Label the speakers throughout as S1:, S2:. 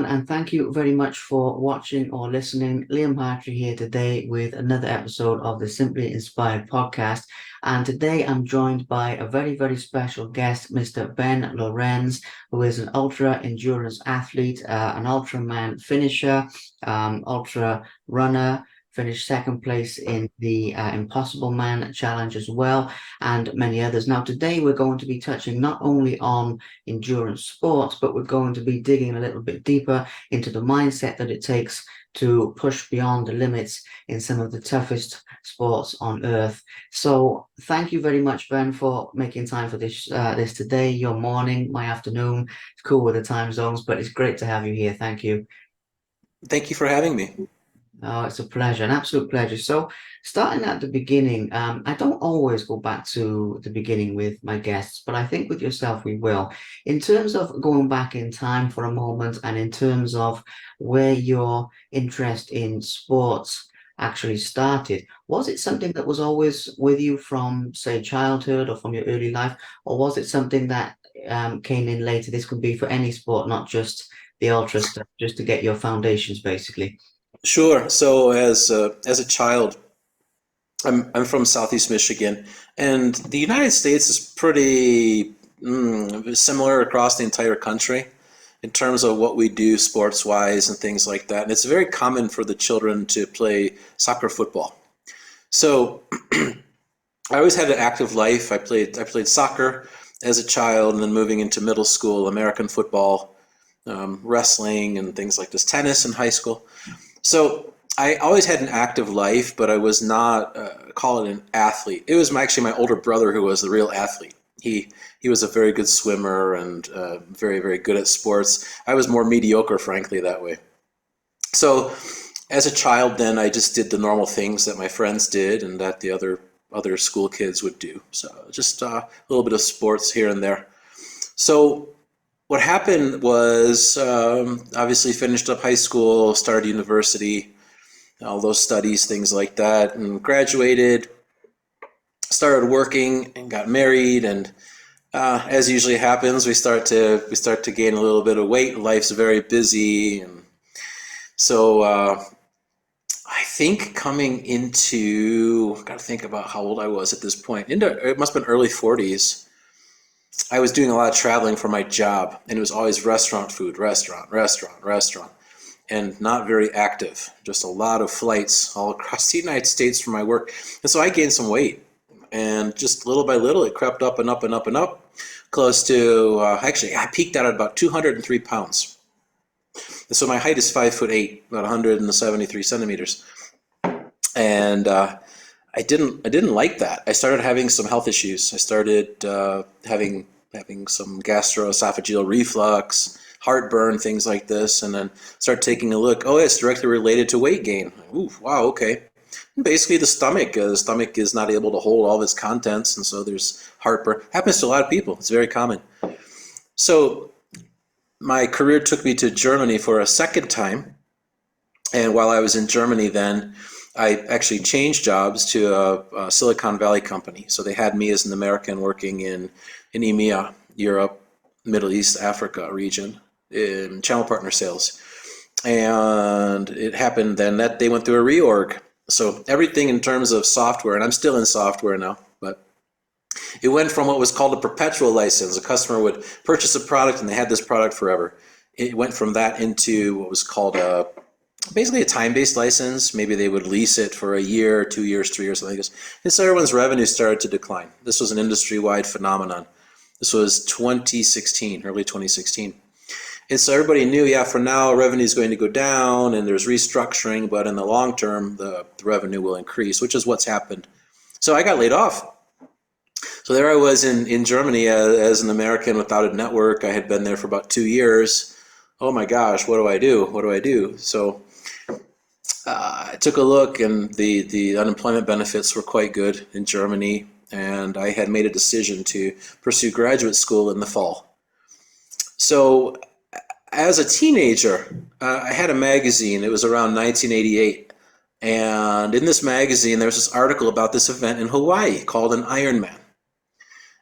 S1: and thank you very much for watching or listening. Liam Hartree here today with another episode of the Simply Inspired podcast. And today I'm joined by a very, very special guest, Mr. Ben Lorenz, who is an ultra endurance athlete, an Ultraman finisher, ultra runner. Finished second place in the Impossible Man Challenge as well, and many others. Now, today we're going to be touching not only on endurance sports, but we're going to be digging a little bit deeper into the mindset that it takes to push beyond the limits in some of the toughest sports on earth. So thank you very much, Ben, for making time for this today, your morning, my afternoon. It's cool with the time zones, but it's great to have you here. Thank you.
S2: Thank you for having me.
S1: Oh, it's a pleasure, an absolute pleasure. So, starting at the beginning, I don't always go back to the beginning with my guests, but I think with yourself we will. In terms of going back in time for a moment, and in terms of where your interest in sports actually started, was it something that was always with you from, say, childhood or from your early life, or was it something that came in later? This could be for any sport, not just the ultra stuff, just to get your foundations, basically.
S2: Sure. So as a child, I'm from Southeast Michigan, and the United States is pretty similar across the entire country in terms of what we do sports wise and things like that. And it's very common for the children to play soccer, football. So I always had an active life. I played soccer as a child, and then moving into middle school, American football, wrestling, and things like this, tennis in high school. So I always had an active life, but I was not call it an athlete. It was actually my older brother who was the real athlete. He was a very good swimmer and very very good at sports. I was more mediocre, frankly, that way. So as a child, then I just did the normal things that my friends did and that the other school kids would do. So just a little bit of sports here and there. So what happened was obviously finished up high school, started university, all those studies, things like that, and graduated, started working, and got married. And as usually happens, we start to gain a little bit of weight. Life's very busy, and so I think coming into, got to think about how old I was at this point. Into it must have been early 40s. I was doing a lot of traveling for my job, and it was always restaurant food, restaurant, restaurant, restaurant, and not very active. Just a lot of flights all across the United States for my work. And so I gained some weight, and just little by little, it crept up and up and up and up, close to, actually, I peaked out at about 203 pounds. And so my height is 5'8", about 173 centimeters. And I didn't like that. I started having some health issues. I started having some gastroesophageal reflux, heartburn, things like this, and then start taking a look. Oh, it's directly related to weight gain. Ooh, wow, okay. And basically, the stomach is not able to hold all of its contents, and so there's heartburn. Happens to a lot of people. It's very common. So my career took me to Germany for a second time, and while I was in Germany then, I actually changed jobs to a Silicon Valley company. So they had me as an American working in EMEA, Europe, Middle East, Africa region, in channel partner sales. And it happened then that they went through a reorg. So everything in terms of software, and I'm still in software now, but it went from what was called a perpetual license. A customer would purchase a product and they had this product forever. It went from that into what was called basically a time-based license. Maybe they would lease it for a year, 2 years, 3 years, something like this. And so everyone's revenue started to decline. This was an industry-wide phenomenon. This was 2016, early 2016. And so everybody knew, yeah, for now, revenue is going to go down and there's restructuring, but in the long term, the revenue will increase, which is what's happened. So I got laid off. So there I was in Germany as an American without a network. I had been there for about 2 years. Oh my gosh, what do I do? What do I do? So I took a look, and the unemployment benefits were quite good in Germany, and I had made a decision to pursue graduate school in the fall. So as a teenager, I had a magazine. It was around 1988. And in this magazine, there was this article about this event in Hawaii called an Ironman.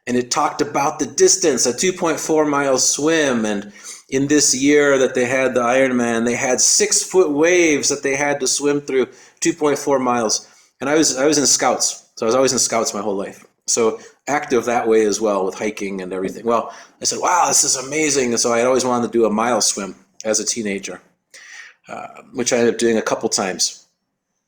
S2: And it talked about the distance, a 2.4 mile swim, and in this year that they had the Ironman, they had 6-foot waves that they had to swim through 2.4 miles. And I was in scouts, so I was always in scouts my whole life. So active that way as well with hiking and everything. Well, I said, wow, this is amazing. And so I always wanted to do a mile swim as a teenager, which I ended up doing a couple times.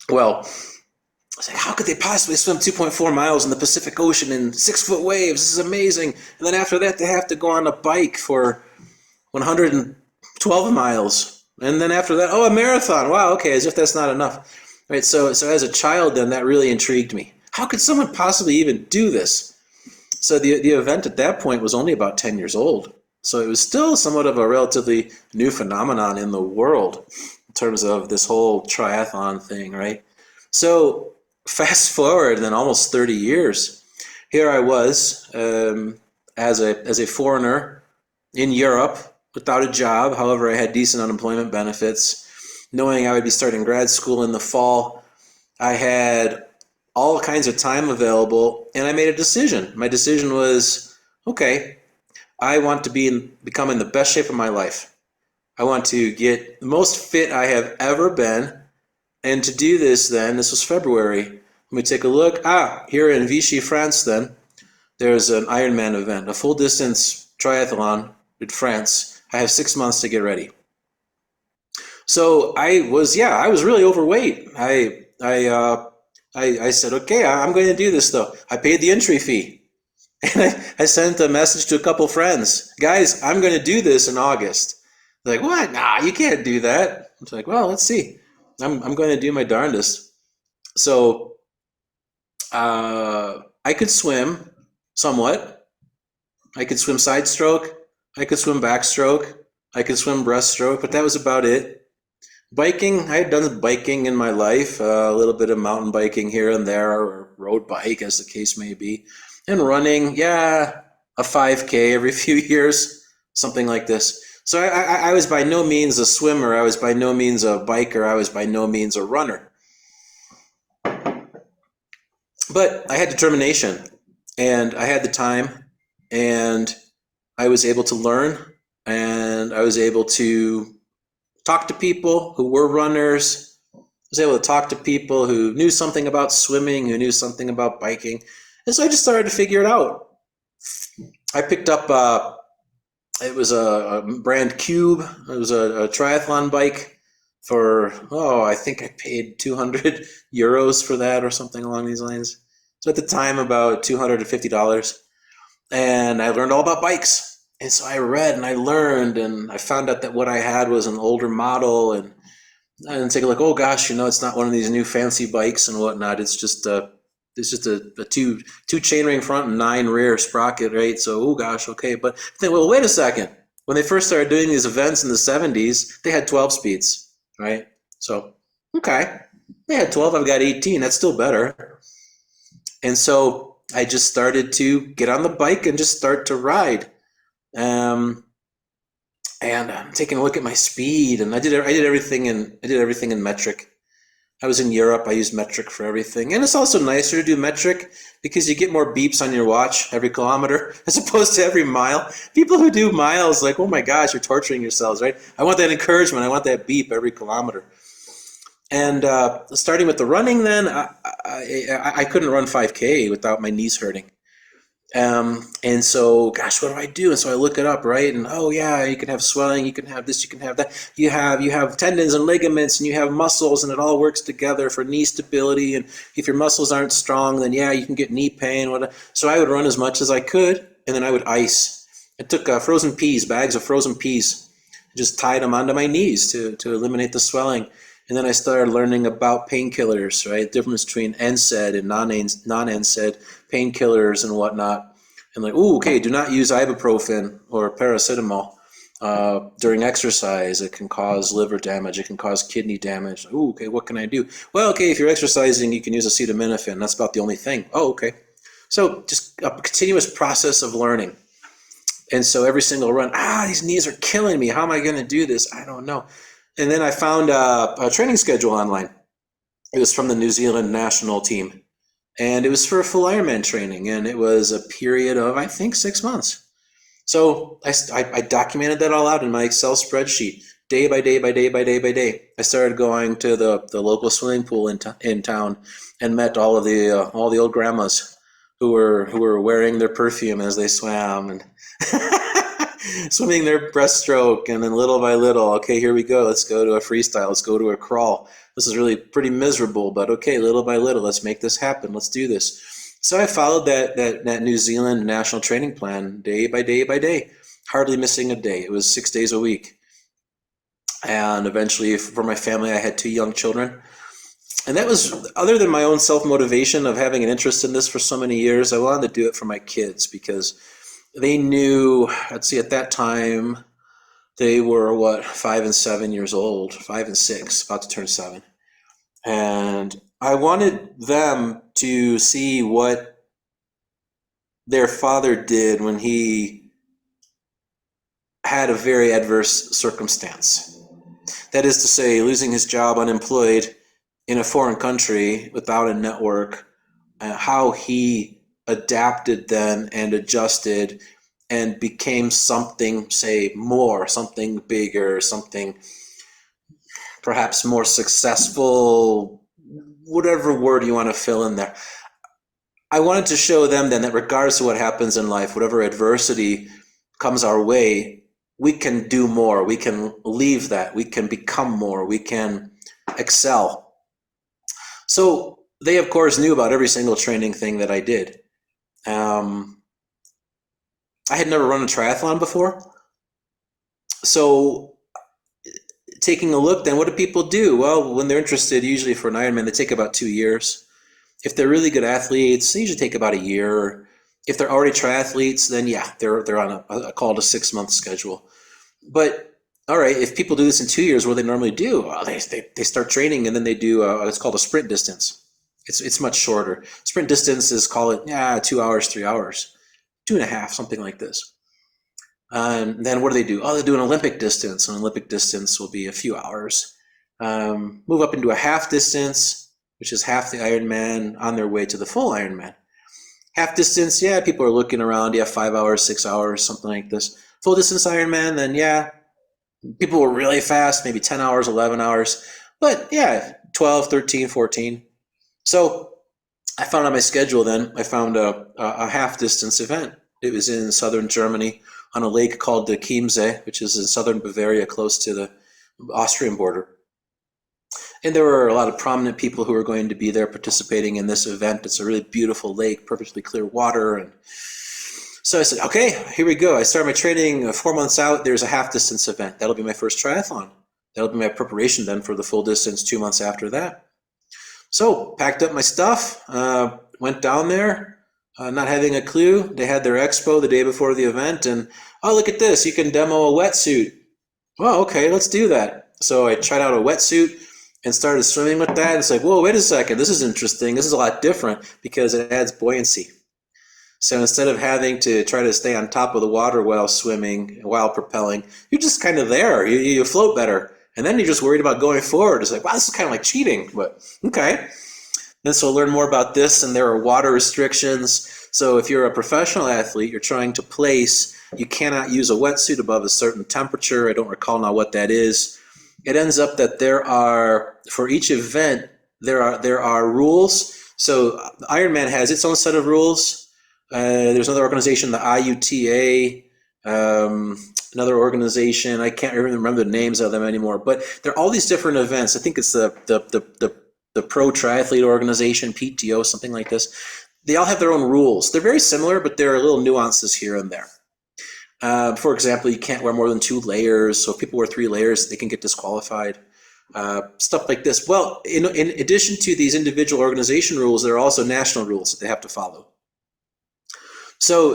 S2: Well, I was like, how could they possibly swim 2.4 miles in the Pacific Ocean in 6-foot waves? This is amazing. And then after that, they have to go on a bike for 112 miles. And then after that, a marathon. Wow, okay, as if that's not enough. Right, so as a child, then that really intrigued me. How could someone possibly even do this? So the event at that point was only about 10 years old. So it was still somewhat of a relatively new phenomenon in the world in terms of this whole triathlon thing, right? So fast forward then almost 30 years, here I was as a foreigner in Europe without a job. However, I had decent unemployment benefits. Knowing I would be starting grad school in the fall, I had all kinds of time available, and I made a decision. My decision was, okay, I want to become in the best shape of my life. I want to get the most fit I have ever been, and to do this then, this was February. Let me take a look. Here in Vichy, France then, there's an Ironman event, a full distance triathlon in France. I have 6 months to get ready. So I was really overweight. I said, okay, I'm going to do this though. I paid the entry fee. And I sent a message to a couple friends. Guys, I'm going to do this in August. They're like, what? Nah, you can't do that. I was like, well, let's see. I'm going to do my darndest. So I could swim somewhat. I could swim side stroke. I could swim backstroke. I could swim breaststroke, but that was about it. Biking, I had done biking in my life, a little bit of mountain biking here and there, or road bike as the case may be. And running, a 5K every few years, something like this. So I was by no means a swimmer. I was by no means a biker. I was by no means a runner. But I had determination, and I had the time, and I was able to learn, and I was able to talk to people who were runners. I was able to talk to people who knew something about swimming, who knew something about biking. And so I just started to figure it out. I picked up, it was a brand Cube. It was a triathlon bike for, I think I paid 200 euros for that or something along these lines. So at the time, about $250. And I learned all about bikes. And so I read and I learned, and I found out that what I had was an older model, and I didn't take a look. Oh gosh, it's not one of these new fancy bikes and whatnot. It's just a two chainring front and 9 rear sprocket, right? So oh gosh, okay. But then, well, wait a second. When they first started doing these events in the 70s, they had 12 speeds, right? So okay, they had 12. I've got 18. That's still better. And so I just started to get on the bike and just start to ride. And I'm taking a look at my speed, and I did everything in metric. I was in Europe. I used metric for everything, and it's also nicer to do metric because you get more beeps on your watch every kilometer as opposed to every mile. People who do miles, like, oh my gosh, you're torturing yourselves, right? I want that encouragement. I want that beep every kilometer. And starting with the running, then I couldn't run 5K without my knees hurting. And so, gosh, what do I do? And so I look it up, right? And you can have swelling, you can have this, you can have that. You have tendons and ligaments, and you have muscles, and it all works together for knee stability. And if your muscles aren't strong, then you can get knee pain. Whatever. So I would run as much as I could, and then I would ice. I took frozen peas, bags of frozen peas, just tied them onto my knees to eliminate the swelling. And then I started learning about painkillers, right? The difference between NSAID and non-NSAID painkillers and whatnot. And like, do not use ibuprofen or paracetamol during exercise. It can cause liver damage. It can cause kidney damage. What can I do? Well, if you're exercising, you can use acetaminophen. That's about the only thing. Okay. So just a continuous process of learning. And so every single run, these knees are killing me. How am I going to do this? I don't know. And then I found a training schedule online. It was from the New Zealand national team. And it was for full Ironman training. And it was a period of, I think, 6 months. So I documented that all out in my Excel spreadsheet, day by day by day by day by day. I started going to the local swimming pool in town and met all the old grandmas who were wearing their perfume as they swam and swimming their breaststroke, and then little by little, okay, here we go. Let's go to a freestyle. Let's go to a crawl. This is really pretty miserable, but okay, little by little, let's make this happen. Let's do this. So I followed that New Zealand national training plan day by day by day, hardly missing a day. It was 6 days a week. And eventually, for my family, I had two young children. And that was, other than my own self-motivation of having an interest in this for so many years, I wanted to do it for my kids because they knew, let's see, at that time, they were, 5 and 7 years old, 5 and 6, about to turn 7. And I wanted them to see what their father did when he had a very adverse circumstance. That is to say, losing his job unemployed in a foreign country without a network, how he adapted then and adjusted and became something, say, more, something bigger, something perhaps more successful, whatever word you want to fill in there. I wanted to show them then that regardless of what happens in life, whatever adversity comes our way, we can do more. We can leave that. We can become more. We can excel. So they, of course, knew about every single training thing that I did. I had never run a triathlon before. So taking a look then, what do people do? Well, when they're interested, usually for an Ironman, they take about 2 years. If they're really good athletes, they usually take about a year. If they're already triathletes, then yeah, they're on a called a 6-month schedule. But all right, if people do this in 2 years, what do they normally do? Well, they start training and then they do it's called a sprint distance. It's much shorter. Sprint distance is, call it 2 hours, 3 hours, 2.5, something like this. Then what do they do? Oh, they do an Olympic distance. An Olympic distance will be a few hours. Move up into a half distance, which is half the Ironman, on their way to the full Ironman. Half distance, yeah, people are looking around, 5 hours, 6 hours, something like this. Full distance Ironman, then yeah, people were really fast, maybe 10 hours, 11 hours, but yeah, 12, 13, 14. So I found on my schedule then, I found a half distance event. It was in southern Germany on a lake called the Chiemsee, which is in southern Bavaria, close to the Austrian border. And there were a lot of prominent people who were going to be there participating in this event. It's a really beautiful lake, perfectly clear water. And so I said, okay, here we go. I started my training 4 months out. There's a half distance event. That'll be my first triathlon. That'll be my preparation then for the full distance 2 months after that. So packed up my stuff, went down there, not having a clue. They had their expo the day before the event, and oh, look at this, you can demo a wetsuit. Well, okay, let's do that. So I tried out a wetsuit and started swimming with that. It's like, whoa, wait a second, this is interesting. This is a lot different because it adds buoyancy. So instead of having to try to stay on top of the water while swimming, while propelling, you're just kind of there. You float better. And then you're just worried about going forward. It's like, wow, this is kind of like cheating, but okay. Then so learn more about this, and there are water restrictions. So if you're a professional athlete, you're trying to place, you cannot use a wetsuit above a certain temperature. I don't recall now what that is. It ends up that there are, for each event, there are rules. So Ironman has its own set of rules. There's another organization, the IUTA, another organization. I can't even remember the names of them anymore. But there are all these different events. I think it's the Pro Triathlete Organization, PTO, something like this. They all have their own rules. They're very similar, but there are little nuances here and there. For example, you can't wear more than 2 layers. So if people wear 3 layers, they can get disqualified. Stuff like this. Well, in addition to these individual organization rules, there are also national rules that they have to follow. So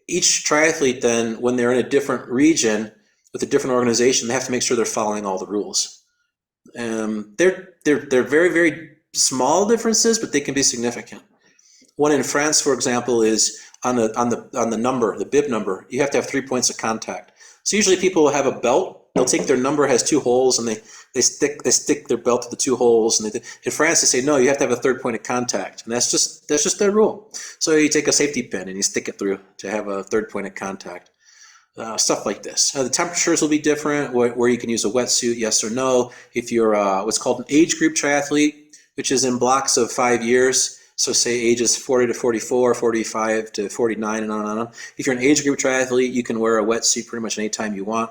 S2: each triathlete then, when they're in a different region with a different organization, they have to make sure they're following all the rules. They're very, very small differences, but they can be significant. One in France, for example, is on the number, the bib number. You have to have 3 points of contact. So usually people will have a belt. They'll take their number has 2 holes, and they stick their belt to the 2 holes. And in France, they say no, you have to have a 3rd point of contact, and that's just their rule. So you take a safety pin and you stick it through to have a 3rd point of contact. stuff like this. The temperatures will be different, where you can use a wetsuit, yes or no. If you're what's called an age group triathlete, which is in blocks of 5 years, so say ages 40 to 44, 45 to 49, and on and on. If you're an age group triathlete, you can wear a wetsuit pretty much anytime you want.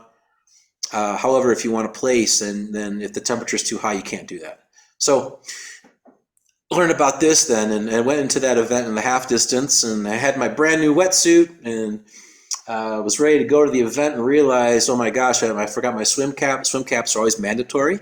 S2: However, if you want to place, and then if the temperature is too high, you can't do that. So learned about this then, and went into that event in the half distance, and I had my brand new wetsuit, and was ready to go to the event, and realized, oh my gosh, I forgot my swim cap. Swim caps are always mandatory.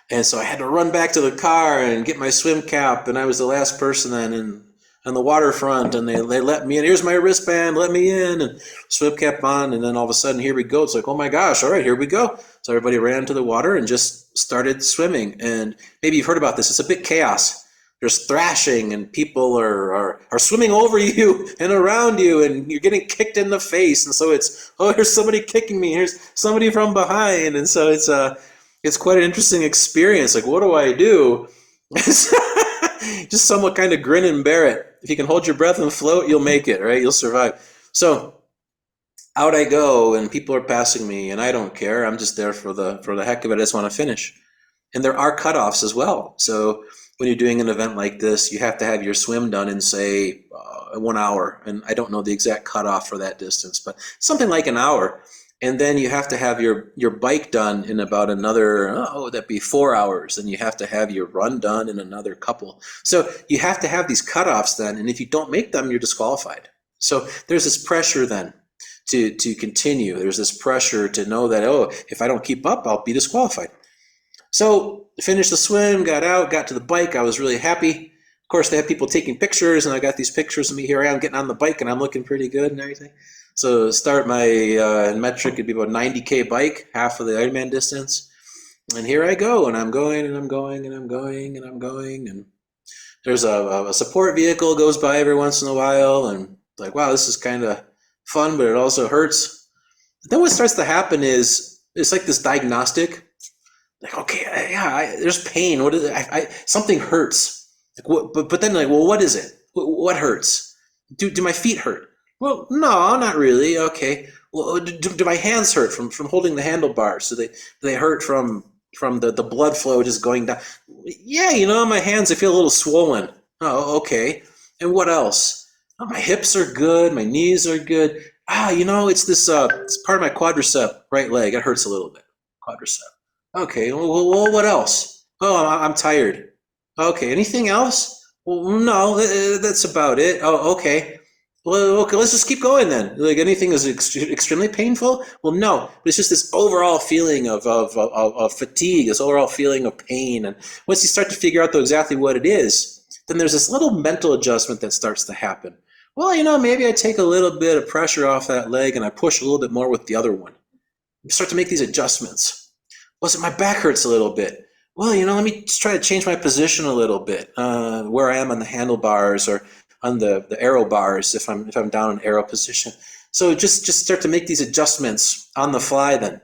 S2: And so I had to run back to the car and get my swim cap, and I was the last person then on the waterfront, and they let me in. Here's my wristband, let me in, and swim cap on, and then all of a sudden, here we go. It's like, oh my gosh, all right, here we go. So everybody ran to the water and just started swimming. And maybe you've heard about this. It's a bit chaos. There's thrashing, and people are swimming over you and around you, and you're getting kicked in the face. And so it's, oh, here's somebody kicking me. Here's somebody from behind. And so it's quite an interesting experience. Like, what do I do? Just somewhat kind of grin and bear it. If you can hold your breath and float, you'll make it, right? You'll survive. So out I go, and people are passing me, and I don't care. I'm just there for the heck of it. I just want to finish. And there are cutoffs as well. So when you're doing an event like this, you have to have your swim done in, say, 1 hour. And I don't know the exact cutoff for that distance, but something like an hour. And then you have to have your bike done in about another, that'd be 4 hours. And you have to have your run done in another couple. So you have to have these cutoffs then. And if you don't make them, you're disqualified. So there's this pressure then to continue. There's this pressure to know that, if I don't keep up, I'll be disqualified. So I finished the swim, got out, got to the bike. I was really happy. Of course, they have people taking pictures, and I got these pictures of me. Here I am getting on the bike, and I'm looking pretty good and everything. So start my metric would be about 90K bike, half of the Ironman distance. And here I go, and I'm going, and I'm going, and I'm going, and I'm going. And there's a support vehicle goes by every once in a while, and like, wow, this is kind of fun, but it also hurts. But then what starts to happen is it's like this diagnostic. Like, okay, there's pain. What is it? Something hurts. Like, what? But then, like, well, what is it? What hurts? Do my feet hurt? Well, no, not really. Okay. Well, do my hands hurt from holding the handlebars? Do they hurt from the blood flow just going down? Yeah, my hands, I feel a little swollen. Oh, okay. And what else? Oh, my hips are good. My knees are good. It's this it's part of my quadricep, right leg. It hurts a little bit. Quadricep. Okay, well, what else? Oh, I'm tired. Okay, anything else? Well, no, that's about it. Oh, okay. Well, okay, let's just keep going then. Like, anything is extremely painful? Well, no, but it's just this overall feeling of fatigue, this overall feeling of pain. And once you start to figure out exactly what it is, then there's this little mental adjustment that starts to happen. Well, maybe I take a little bit of pressure off that leg and I push a little bit more with the other one. You start to make these adjustments. My back hurts a little bit. Well, let me just try to change my position a little bit, where I am on the handlebars or on the aero bars if I'm down in aero position. So just start to make these adjustments on the fly then.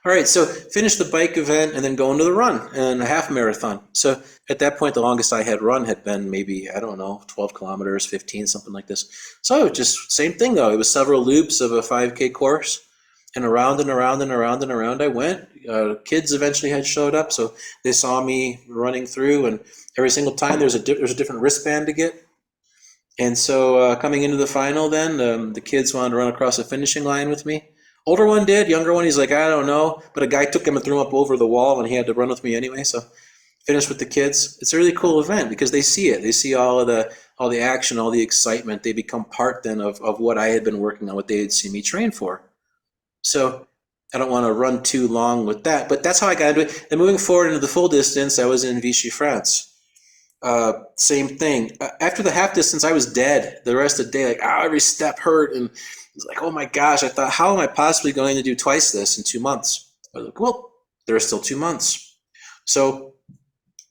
S2: All right, so finish the bike event and then go into the run and a half marathon. So at that point, the longest I had run had been maybe, 12 kilometers, 15, something like this. So just same thing though. It was several loops of a 5K course. And around and around and around and around I went. Kids eventually had showed up, so they saw me running through. And every single time there's a different wristband to get. And so coming into the final, then the kids wanted to run across the finishing line with me. Older one did. Younger one, he's like, I don't know. But a guy took him and threw him up over the wall, and he had to run with me anyway. So finished with the kids. It's a really cool event because they see it. They see all the action, all the excitement. They become part then of what I had been working on, what they had seen me train for. So I don't want to run too long with that, but that's how I got into it. And moving forward into the full distance, I was in Vichy, France. Same thing. After the half distance, I was dead the rest of the day. Like, every step hurt. And it was like, oh my gosh, I thought, how am I possibly going to do twice this in 2 months? I was like, well, there are still 2 months. So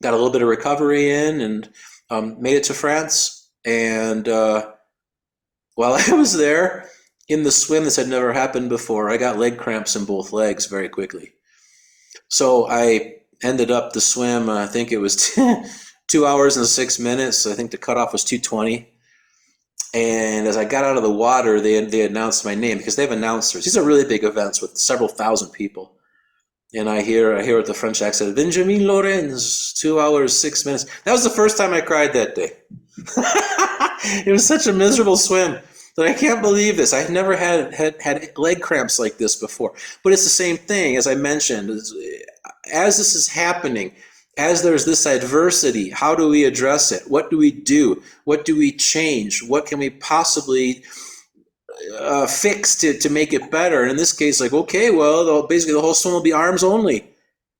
S2: got a little bit of recovery in and made it to France. And while I was there, in the swim, this had never happened before. I got leg cramps in both legs very quickly. So I ended up the swim, I think it was 2 hours and 6 minutes. I think the cutoff was 2:20. And as I got out of the water, they announced my name because they have announcers. These are really big events with several thousand people. And I hear with the French accent, Benjamin Lorenz, 2 hours, 6 minutes. That was the first time I cried that day. It was such a miserable swim that I can't believe this. I had never had leg cramps like this before. But it's the same thing, as I mentioned. As this is happening, as there's this adversity, how do we address it? What do we do? What do we change? What can we possibly fix to make it better? And in this case, like, okay, well, basically the whole swim will be arms only.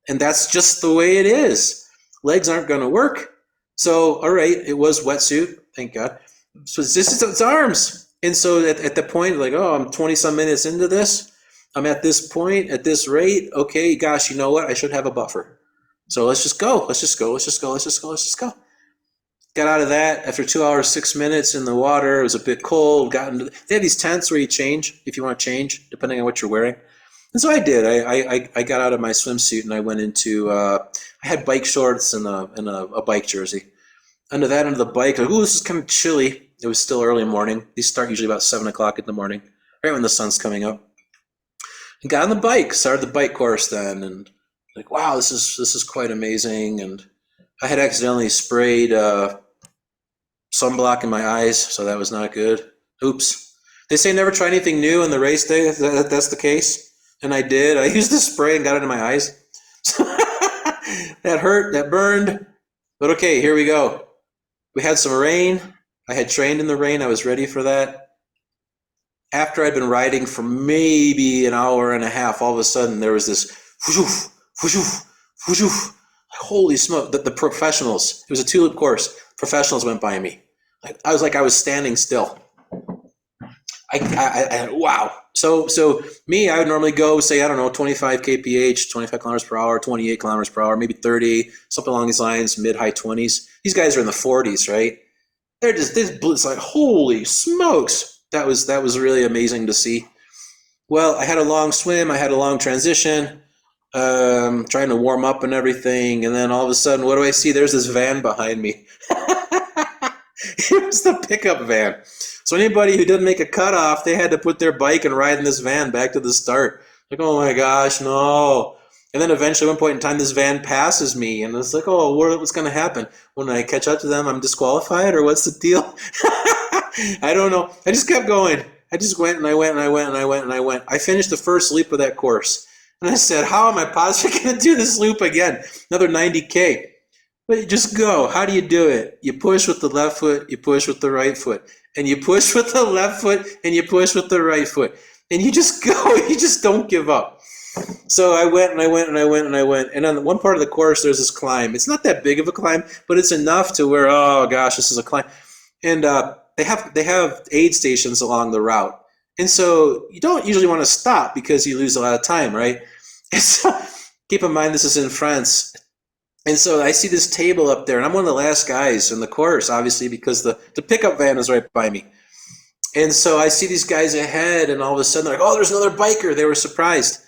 S2: And that's just the way it is. Legs aren't going to work. So, all right, it was wetsuit, thank God. So it's arms. And so at the point, like, oh, I'm 20 some minutes into this. I'm at this point, at this rate. Okay, gosh, you know what? I should have a buffer. So let's just go. Let's just go. Let's just go. Let's just go. Let's just go. Got out of that after 2 hours, 6 minutes in the water. It was a bit cold. They have these tents where you change if you want to change, depending on what you're wearing. And so I did. I got out of my swimsuit and I went into. I had bike shorts and a bike jersey. Under the bike, like, oh, this is kind of chilly. It was still early morning. These start usually about 7 o'clock in the morning, right when the sun's coming up. And got on the bike, started the bike course then, and like, wow, this is quite amazing. And I had accidentally sprayed sunblock in my eyes, so that was not good. Oops. They say never try anything new in the race day. That's the case, and I did. I used the spray and got it in my eyes. That hurt. That burned. But okay, here we go. We had some rain. I had trained in the rain. I was ready for that. After I'd been riding for maybe an hour and a half, all of a sudden there was this whoosh, whoosh, whoosh. Holy smoke. The professionals, it was a two-loop course. Professionals went by me. I was standing still. Wow. So me, I would normally go, say, I don't know, 25 kph, 25 kilometers per hour, 28 kilometers per hour, maybe 30, something along these lines, mid-high 20s. These guys are in the 40s, right? They're just, it's like, holy smokes. That was really amazing to see. Well, I had a long swim. I had a long transition, trying to warm up and everything. And then all of a sudden, what do I see? There's this van behind me. It was the pickup van. So anybody who didn't make a cutoff, they had to put their bike and ride in this van back to the start. Like, oh my gosh, no. And then eventually, at one point in time, this van passes me. And it's like, oh, what's going to happen? When I catch up to them, I'm disqualified? Or what's the deal? I don't know. I just kept going. I just went and I went and I went and I went and I went. I finished the first loop of that course. And I said, how am I possibly going to do this loop again? Another 90K. But you just go. How do you do it? You push with the left foot, you push with the right foot. And you push with the left foot, and you push with the right foot. And you just go. You just don't give up. So I went and I went and I went and I went. And on one part of the course, there's this climb. It's not that big of a climb, but it's enough to where, oh gosh, this is a climb. And they have aid stations along the route. And so you don't usually want to stop because you lose a lot of time, right? And so keep in mind, this is in France. And so I see this table up there, and I'm one of the last guys in the course, obviously, because the pickup van is right by me. And so I see these guys ahead, and all of a sudden they're like, oh, there's another biker. They were surprised.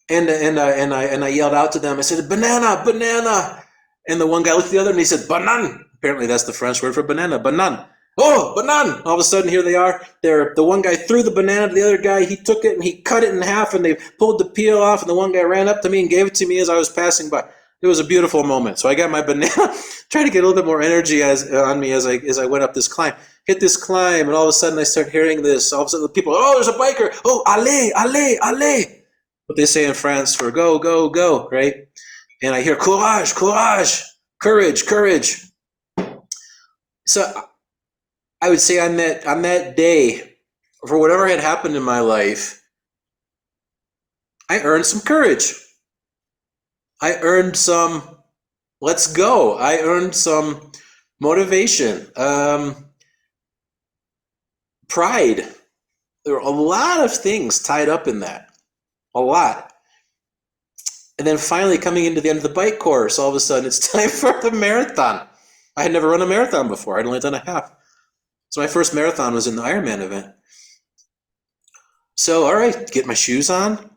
S2: And I yelled out to them. I said, banana, banana. And the one guy looked at the other, and he said, banan. Apparently that's the French word for banana, banan. Oh, banan. All of a sudden, here they are. The one guy threw the banana to the other guy. He took it, and he cut it in half, and they pulled the peel off, and the one guy ran up to me and gave it to me as I was passing by. It was a beautiful moment. So I got my banana, trying to get a little bit more energy on me as I went up this climb. Hit this climb, and all of a sudden I start hearing this. All of a sudden the people, oh, there's a biker. Oh, allez, allez, allez. What they say in France for go, go, go, right? And I hear courage, courage, courage, courage. So I would say on that day, for whatever had happened in my life, I earned some courage. I earned some, let's go. I earned some motivation, pride. There were a lot of things tied up in that, a lot. And then finally coming into the end of the bike course, all of a sudden it's time for the marathon. I had never run a marathon before. I'd only done a half. So my first marathon was in the Ironman event. So, all right, get my shoes on.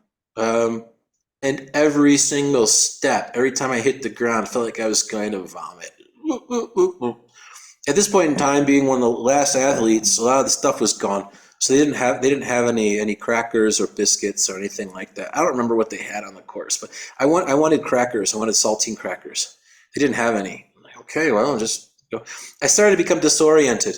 S2: And every single step, every time I hit the ground, I felt like I was going to vomit. At this point in time, being one of the last athletes, a lot of the stuff was gone. So they didn't have any crackers or biscuits or anything like that. I don't remember what they had on the course, but I wanted crackers. I wanted saltine crackers. They didn't have any. I'm like, okay, well, I'll just go. I started to become disoriented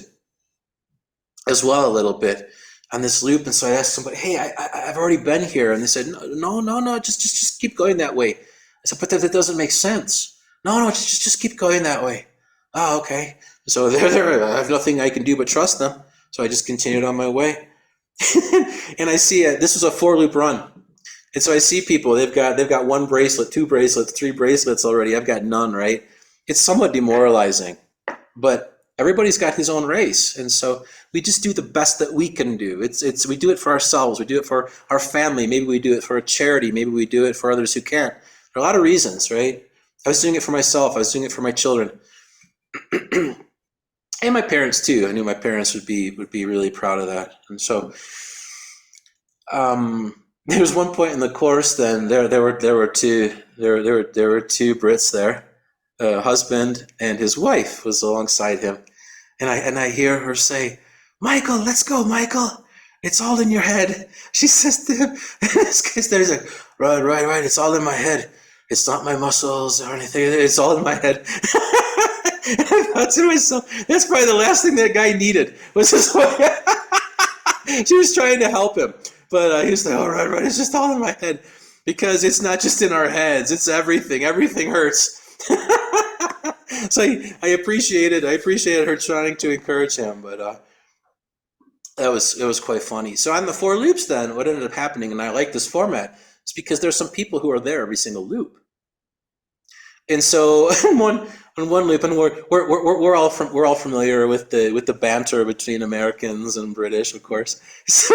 S2: as well a little bit on this loop, and so I asked somebody, "Hey, I've already been here," and they said, "No, just keep going that way." I said, "But that doesn't make sense." No, just keep going that way. Oh, okay. So there. I have nothing I can do but trust them. So I just continued on my way, and I see this was a 4 loop run, and so I see people. They've got one bracelet, two bracelets, three bracelets already. I've got none. Right? It's somewhat demoralizing, but everybody's got his own race, and so we just do the best that we can do. It's we do it for ourselves. We do it for our family. Maybe we do it for a charity. Maybe we do it for others who can't. There are a lot of reasons, right? I was doing it for myself. I was doing it for my children, and my parents too. I knew my parents would be really proud of that. And so there was one point in the course. Then there were two Brits there. A husband and his wife was alongside him, and I hear her say, "Michael, let's go, Michael. It's all in your head." She says to him, and this guy's there. He's like, right. It's all in my head. It's not my muscles or anything. It's all in my head. I thought to myself, that's probably the last thing that guy needed was his wife. She was trying to help him, but he was like, "Oh, right. It's just all in my head," because it's not just in our heads. It's everything. Everything hurts. So I appreciated her trying to encourage him, but it was quite funny. So on the 4 loops, then what ended up happening, and I like this format, is because there's some people who are there every single loop, and so on one loop, and we're all familiar with the banter between Americans and British, of course. So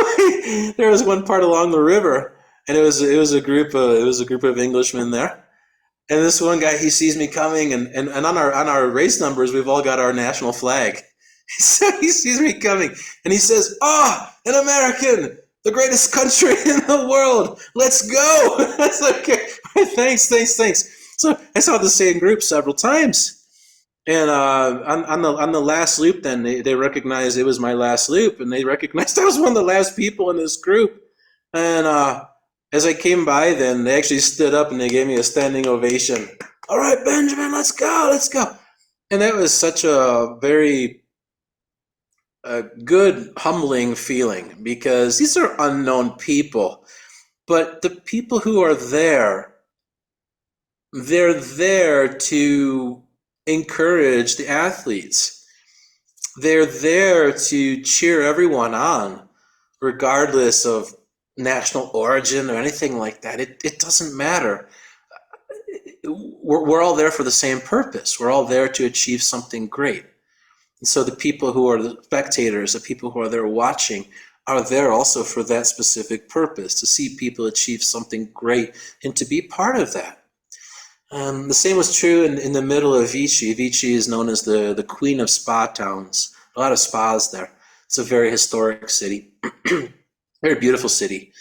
S2: there was one part along the river, and it was a group of Englishmen there. And this one guy, he sees me coming, and on our race numbers, we've all got our national flag. So he sees me coming, and he says, "Oh, an American, the greatest country in the world. Let's go." That's like, okay, thanks. So I saw the same group several times. And on the last loop, then they recognized it was my last loop, and they recognized I was one of the last people in this group. And as I came by, then they actually stood up and they gave me a standing ovation. "All right, Benjamin, let's go." And that was such a very good, humbling feeling, because these are unknown people, but the people who are there, they're there to encourage the athletes. They're there to cheer everyone on, regardless of national origin or anything like that. It doesn't matter. We're all there for the same purpose. We're all there to achieve something great. And so the people who are the spectators, the people who are there watching, are there also for that specific purpose, to see people achieve something great and to be part of that. The same was true in the middle of Vichy. Vichy is known as the queen of spa towns. A lot of spas there. It's a very historic city, very beautiful city.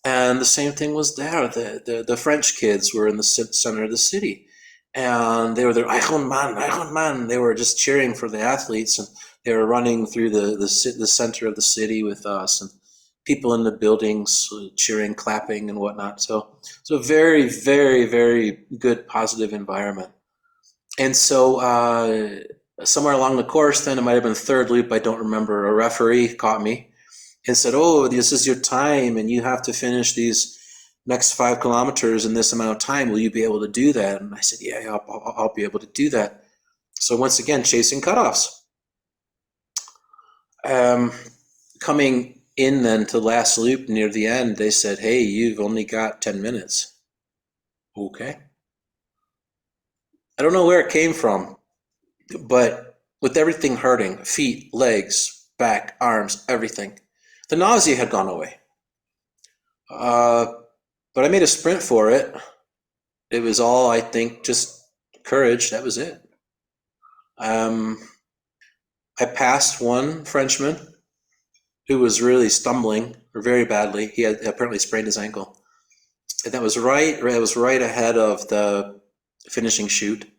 S2: And the same thing was there. The French kids were in the center of the city. And they were there, Ironman. They were just cheering for the athletes. And they were running through the center of the city with us. And people in the buildings cheering, clapping, and whatnot. So a very, very, very good, positive environment. And so somewhere along the course, then it might have been 3rd loop, I don't remember, a referee caught me and said, "Oh, this is your time, and you have to finish these next 5 kilometers in this amount of time. Will you be able to do that?" And I said, "Yeah, I'll be able to do that." So once again, chasing cutoffs. Coming in then to last loop near the end, they said, "Hey, you've only got 10 minutes. Okay. I don't know where it came from, but with everything hurting, feet, legs, back, arms, everything, the nausea had gone away. But I made a sprint for it. It was all, I think, just courage. That was it. I passed one Frenchman who was really stumbling very badly. He had apparently sprained his ankle. And that was right ahead of the finishing chute.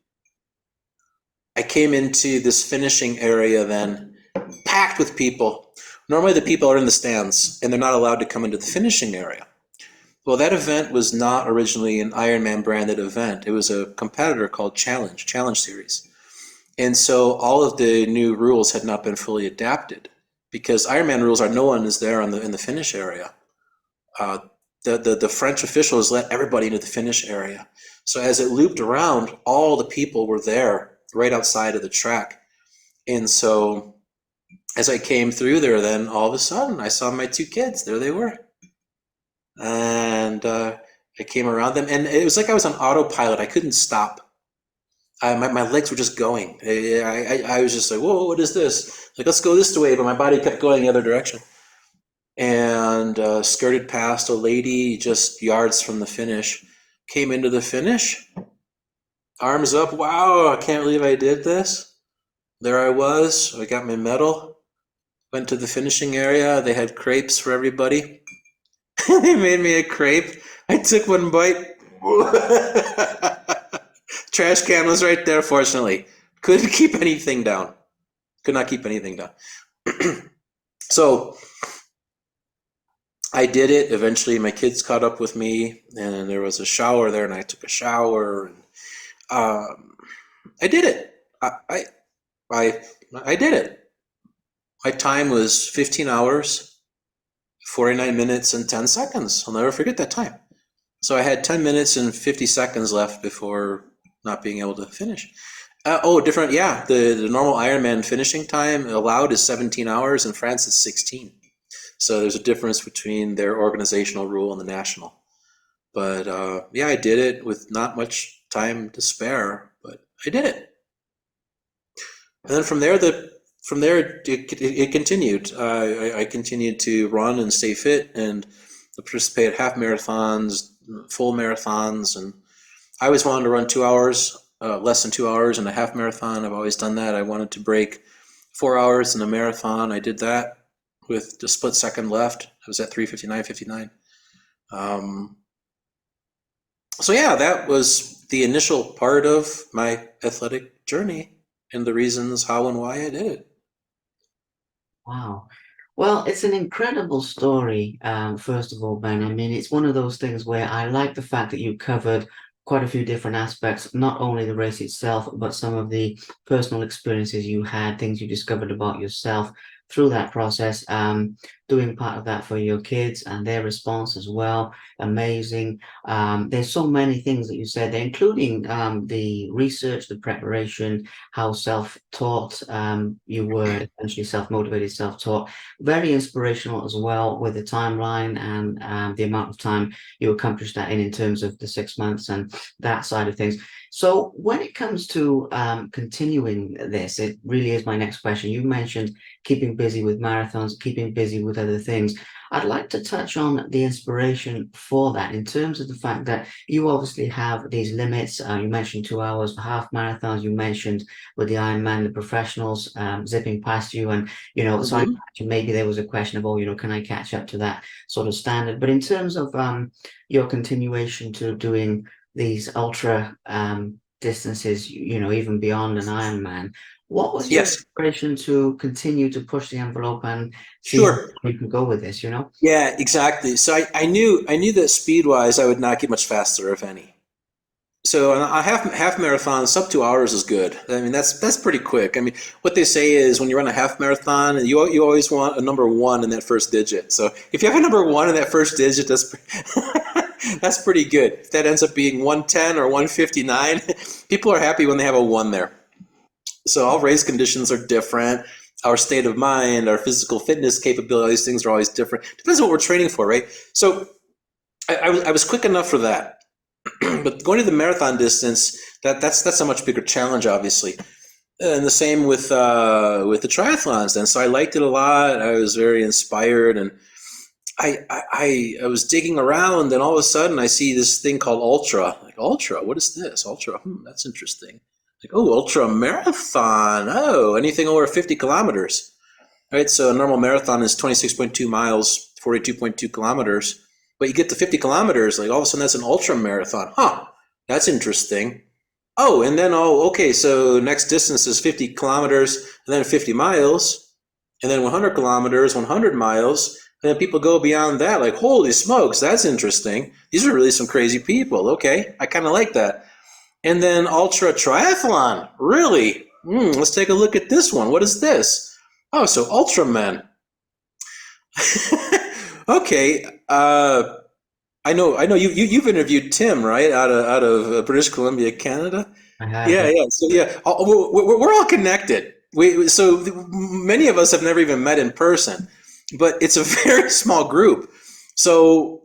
S2: I came into this finishing area then, packed with people. Normally the people are in the stands and they're not allowed to come into the finishing area. Well, that event was not originally an Ironman branded event. It was a competitor called Challenge Series. And so all of the new rules had not been fully adapted because Ironman rules are no one is there in the finish area. Uh, the French officials let everybody into the finish area. So as it looped around, all the people were there right outside of the track. And so as I came through there, then all of a sudden I saw my two kids. There they were. And I came around them, and it was like I was on autopilot. I couldn't stop. My legs were just going. I was just like, whoa, what is this? Like, let's go this way, but my body kept going the other direction. And skirted past a lady just yards from the finish, came into the finish, arms up, wow, I can't believe I did this. There I was, I got my medal, went to the finishing area, they had crepes for everybody. They made me a crepe. I took one bite. Trash can was right there, fortunately. Couldn't keep anything down. Could not keep anything down. So I did it. Eventually my kids caught up with me and there was a shower there and I took a shower. And, I did it. I did it. My time was 15 hours, 49 minutes and 10 seconds. I'll never forget that time. So I had 10 minutes and 50 seconds left before not being able to finish. Different. Yeah, the normal Ironman finishing time allowed is 17 hours. In France, it's 16. So there's a difference between their organizational rule and the national. But yeah, I did it with not much time to spare, but I did it. And then from there, it continued. I continued to run and stay fit and participate at half marathons, full marathons, and I always wanted to run 2 hours, less than 2 hours in a half marathon. I've always done that. I wanted to break 4 hours in a marathon. I did that with the split second left. I was at 3:59:59. So yeah, that was the initial part of my athletic journey and the reasons how and why I did it.
S1: Wow. Well, it's an incredible story, first of all, Ben. I mean, it's one of those things where I like the fact that you covered quite a few different aspects, not only the race itself, but some of the personal experiences you had, things you discovered about yourself through that process, doing part of that for your kids and their response as well. Amazing. There's so many things that you said there, including the research, the preparation, how self-taught you were, essentially self-motivated, self-taught. Very inspirational as well with the timeline and the amount of time you accomplished that in terms of the 6 months and that side of things. So when it comes to continuing this, it really is my next question. You mentioned keeping busy with marathons, keeping busy with other things. I'd like to touch on the inspiration for that in terms of the fact that you obviously have these limits. You mentioned 2 hours for half marathons. You mentioned with the Ironman, the professionals zipping past you. And, so I
S2: Mm-hmm.
S1: imagine maybe there was a question of, can I catch up to that sort of standard? But in terms of your continuation to doing these ultra distances, even beyond an Ironman, what was your
S2: Yes,
S1: inspiration to continue to push the envelope and see how
S2: sure.
S1: far you can go with this?
S2: Yeah, exactly. So I knew that speed wise I would not get much faster, if any. So on a half marathon, sub 2 hours is good. I mean that's pretty quick. I mean what they say is when you run a half marathon, you always want a number one in that first digit. So if you have a number one in that first digit, that's pretty good. If that ends up being 110 or 159, people are happy when they have a one there. So all race conditions are different. Our state of mind, our physical fitness capabilities, things are always different. Depends on what we're training for, right? So I was quick enough for that. But going to the marathon distance, that's a much bigger challenge, obviously. And the same with the triathlons. Then, so I liked it a lot. I was very inspired, and I was digging around, and all of a sudden I see this thing called Ultra. Like Ultra, what is this? Ultra, that's interesting. Like, oh, Ultra marathon. Oh, anything over 50 kilometers. Right, so a normal marathon is 26.2 miles, 42.2 kilometers. But you get to 50 kilometers, like all of a sudden that's an ultra marathon. Huh, that's interesting. oh, and then, oh, okay, so next distance is 50 kilometers, and then 50 miles, and then 100 kilometers, 100 miles, and then people go beyond that, like, holy smokes, that's interesting. These are really some crazy people. Okay, I kind of like that. And then ultra triathlon, really? Let's take a look at this one. What is this? Oh, so Ultraman. Okay, I know. You've interviewed Tim, right? Out of British Columbia, Canada.
S1: I have,
S2: Yeah,
S1: yeah.
S2: yeah. So yeah, we're all connected. So many of us have never even met in person, but it's a very small group. So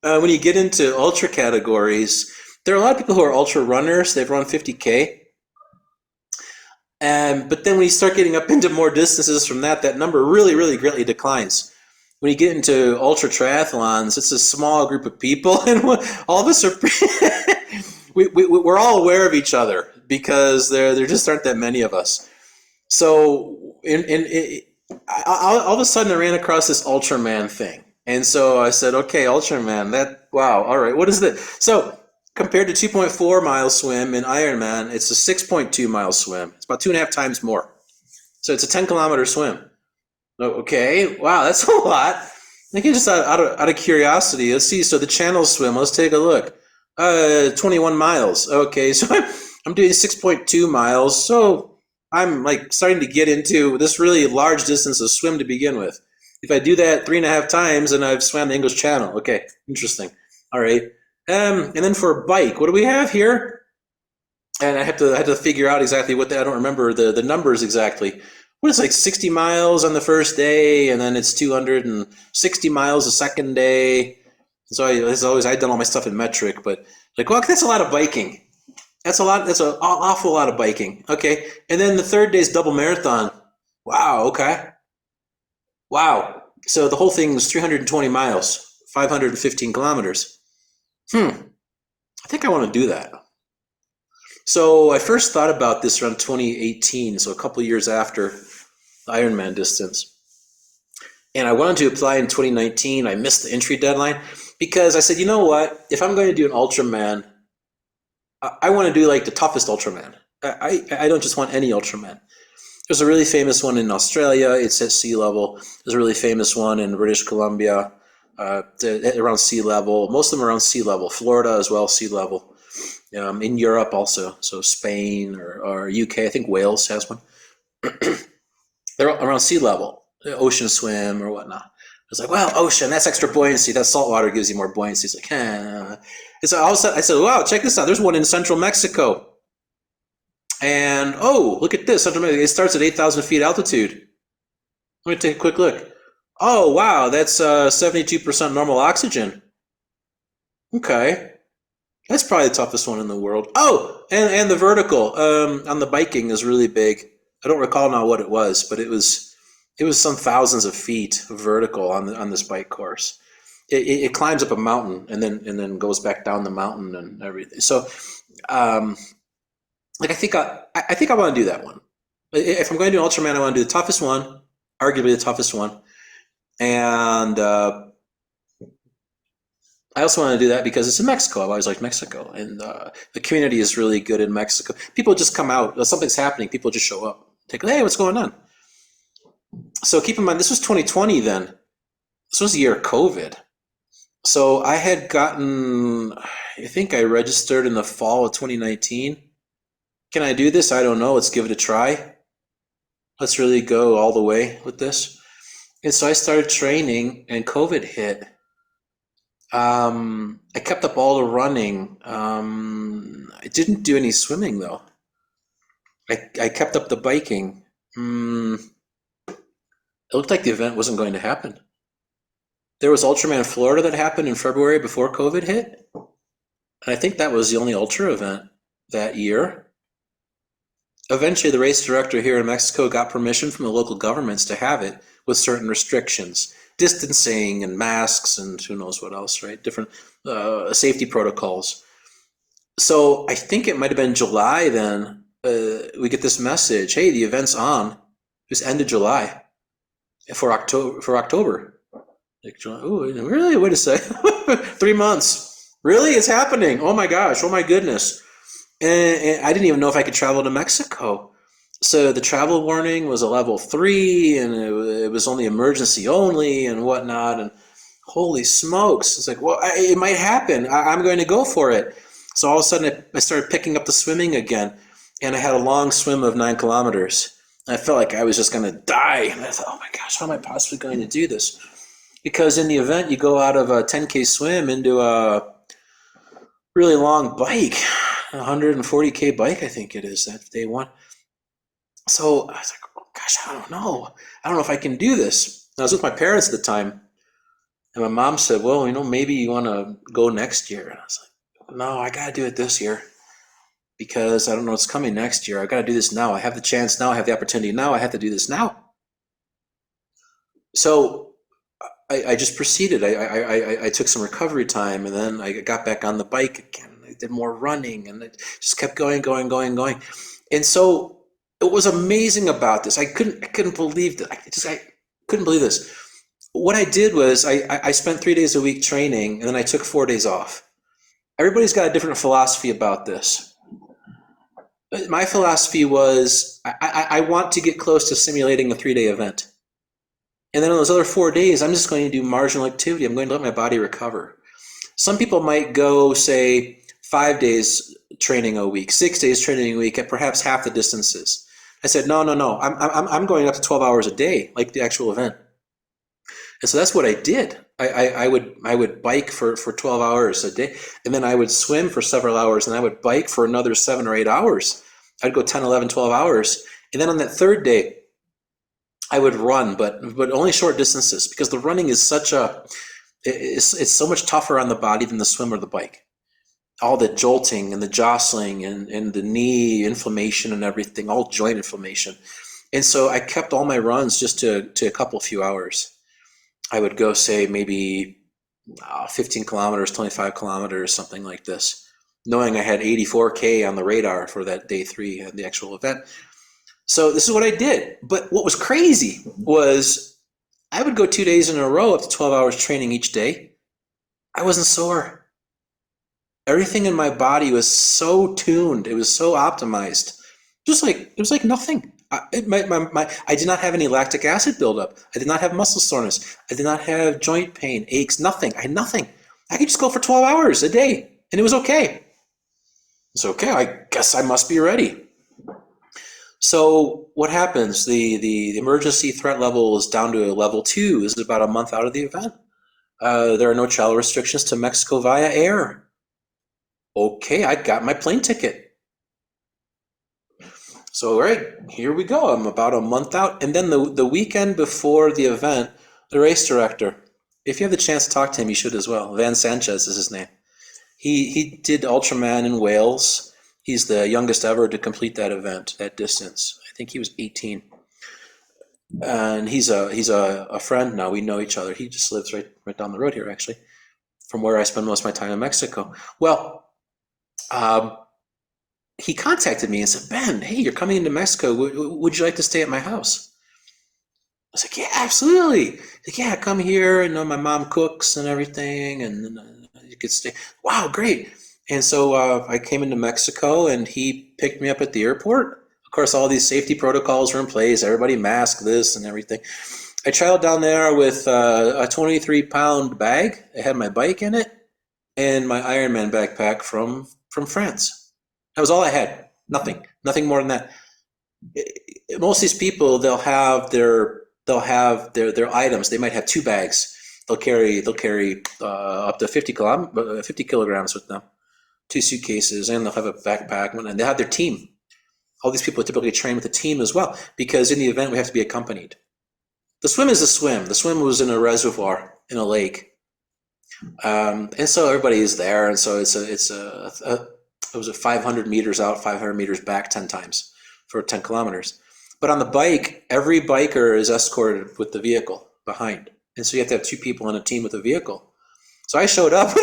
S2: when you get into ultra categories, there are a lot of people who are ultra runners. They've run 50K, and but then when you start getting up into more distances from that, that number really, really greatly declines. When you get into ultra triathlons, it's a small group of people, and all of us are we're all aware of each other because there just aren't that many of us. So all of a sudden, I ran across this Ultraman thing, and so I said, "Okay, Ultraman, that wow, all right, what is this?" So compared to 2.4 mile swim in Ironman, it's a 6.2 mile swim. It's about two and a half times more. So it's a 10-kilometer swim. Okay, wow, that's a lot. I can just out of curiosity, let's see. So the channel swim, let's take a look. 21 miles. Okay, so I'm doing 6.2 miles. So I'm like starting to get into this really large distance of swim to begin with. If I do that three and a half times, and I've swam the English Channel. Okay, interesting. All right. And then for a bike, what do we have here? And I had to figure out exactly what I don't remember the numbers exactly. What is like 60 miles on the first day, and then it's 260 miles the second day. So as always, I'd done all my stuff in metric, but like, well, that's a lot of biking. That's a lot. That's an awful lot of biking. Okay, and then the third day's double marathon. Wow. Okay. Wow. So the whole thing was 320 miles, 515 kilometers. I think I want to do that. So I first thought about this around 2018, so a couple years after the Ironman distance. And I wanted to apply in 2019. I missed the entry deadline because I said, you know what? If I'm going to do an Ultraman, I want to do like the toughest Ultraman. I don't just want any Ultraman. There's a really famous one in Australia. It's at sea level. There's a really famous one in British Columbia, around sea level. Most of them are around sea level. Florida as well, sea level. In Europe also, so Spain or UK. I think Wales has one. They're around sea level, ocean swim or whatnot. It's like, well, ocean, that's extra buoyancy. That salt water gives you more buoyancy. It's like, eh. And so all of a sudden, I said, wow, check this out. There's one in central Mexico. And, oh, look at this. Central Mexico. It starts at 8,000 feet altitude. Let me take a quick look. Oh, wow, that's 72% normal oxygen. Okay. That's probably the toughest one in the world. Oh, and the vertical on the biking is really big. I don't recall now what it was, but it was some thousands of feet of vertical on this bike course. It climbs up a mountain and then goes back down the mountain and everything. So, like I think I want to do that one. If I'm going to do an Ultraman, I want to do the toughest one, arguably the toughest one, and I also want to do that because it's in Mexico. I've always liked Mexico, and the community is really good in Mexico. People just come out. Something's happening. People just show up. Take, hey, what's going on? So keep in mind, this was 2020 then. This was the year of COVID. So I had gotten, I think I registered in the fall of 2019. Can I do this? I don't know. Let's give it a try. Let's really go all the way with this. And so I started training, and COVID hit. I kept up all the running. I didn't do any swimming though. I kept up the biking. It looked like the event wasn't going to happen. There was Ultraman Florida that happened in February before COVID hit. And I think that was the only ultra event that year. Eventually, the race director here in Mexico got permission from the local governments to have it with certain restrictions, distancing and masks and who knows what else, right? Different safety protocols. So I think it might have been July then. We get this message, hey, the event's on. It was end of July for October. Like, oh, really? Wait a second. 3 months. Really? It's happening. Oh my gosh. Oh my goodness. and I didn't even know if I could travel to Mexico. So the travel warning was a level 3, and it was only emergency only and whatnot. And holy smokes, it's like, well, it might happen. I'm going to go for it. So all of a sudden, I started picking up the swimming again, and I had a long swim of 9 kilometers. I felt like I was just going to die. And I thought, oh my gosh, how am I possibly going to do this? Because in the event, you go out of a 10K swim into a really long bike, a 140K bike, I think it is, that day one. So I was like, oh, gosh, I don't know. I don't know if I can do this. I was with my parents at the time, and my mom said, well, maybe you want to go next year. And I was like, no, I got to do it this year because I don't know what's coming next year. I got to do this now. I have the chance now. I have the opportunity now. I have to do this now. So I just proceeded. I took some recovery time, and then I got back on the bike again. I did more running, and it just kept going, going, going, going. And so it was amazing about this. I couldn't believe that. I couldn't believe this. What I did was I spent 3 days a week training, and then I took 4 days off. Everybody's got a different philosophy about this. My philosophy was I want to get close to simulating a 3-day event. And then on those other 4 days, I'm just going to do marginal activity. I'm going to let my body recover. Some people might go, say, 5 days training a week, 6 days training a week at perhaps half the distances. I said, no. I'm going up to 12 hours a day, like the actual event. And so that's what I did. I would bike for 12 hours a day, and then I would swim for several hours, and I would bike for another 7 or 8 hours. I'd go 10, 11, 12 hours. And then on that third day, I would run, but only short distances, because the running is it's so much tougher on the body than the swim or the bike. All the jolting and the jostling and the knee inflammation and everything, all joint inflammation. And so I kept all my runs just to a couple few hours. I would go, say, maybe 15 kilometers, 25 kilometers, something like this, knowing I had 84K on the radar for that day 3, the actual event. So this is what I did. But what was crazy was I would go 2 days in a row up to 12 hours training each day. I wasn't sore. Everything in my body was so tuned. It was so optimized. It was like nothing. I did not have any lactic acid buildup. I did not have muscle soreness. I did not have joint pain, aches, nothing. I had nothing. I could just go for 12 hours a day, and it was okay. It's okay. I guess I must be ready. So what happens? The emergency threat level is down to a level 2. This is about a month out of the event. There are no travel restrictions to Mexico via air. Okay, I got my plane ticket. So, all right, here we go. I'm about a month out. And then the weekend before the event, the race director, if you have the chance to talk to him, you should as well. Van Sanchez is his name. He did Ultraman in Wales. He's the youngest ever to complete that event, that distance. I think he was 18. And he's a friend now. We know each other. He just lives right down the road here, actually, from where I spend most of my time in Mexico. Well, he contacted me and said, Ben, hey, you're coming into Mexico. Would you like to stay at my house? I was like, yeah, absolutely. He's like, yeah, come here. My mom cooks and everything, and you could stay. Wow, great. And so I came into Mexico, and he picked me up at the airport. Of course, all these safety protocols were in place. Everybody masked this and everything. I traveled down there with a 23-pound bag. I had my bike in it and my Ironman backpack from France. That was all I had. Nothing more than that. Most of these people, they'll have their items. They might have 2 bags. They'll carry up to 50 kilograms with them, 2 suitcases, and they'll have a backpack. And they have their team. All these people typically train with a team as well, because in the event we have to be accompanied. The swim is a swim. The swim was in a reservoir in a lake, and so everybody is there. And so it was 500 meters out, 500 meters back 10 times for 10 kilometers. But on the bike, every biker is escorted with the vehicle behind. And so you have to have 2 people in a team with a vehicle. So I showed up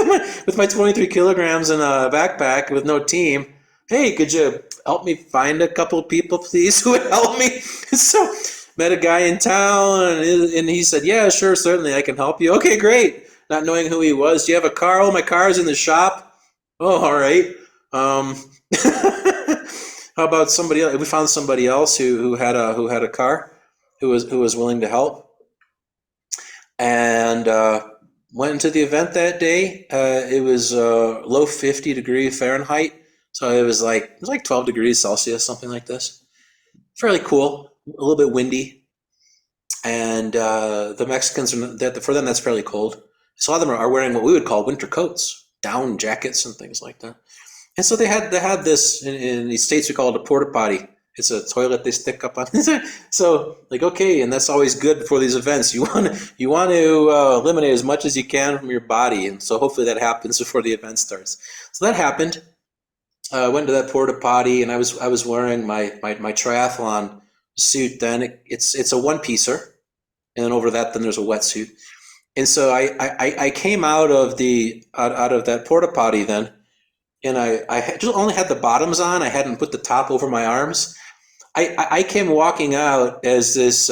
S2: with my 23 kilograms in a backpack with no team. Hey, could you help me find a couple of people, please, who would help me? So met a guy in town, and he said, yeah, sure, certainly, I can help you. Okay, great. Not knowing who he was. Do you have a car? Oh, my car's in the shop. Oh, all right. How about somebody else? We found somebody else who had a car, who was willing to help, and went into the event that day. It was low 50-degree Fahrenheit, so it was like 12 degrees Celsius, something like this. Fairly cool, a little bit windy, and the Mexicans that for them that's fairly cold. So a lot of them are wearing what we would call winter coats, down jackets, and things like that. And so they had this in the States we call it a porta potty. It's a toilet they stick up on. So like, okay, and that's always good before these events. You want to eliminate as much as you can from your body, and so hopefully that happens before the event starts. So that happened. I went to that porta potty, and I was wearing my triathlon suit. Then it's a one piecer, and then over that then there's a wetsuit. And so I came out of that porta potty then, and I just only had the bottoms on. I hadn't put the top over my arms. I came walking out as this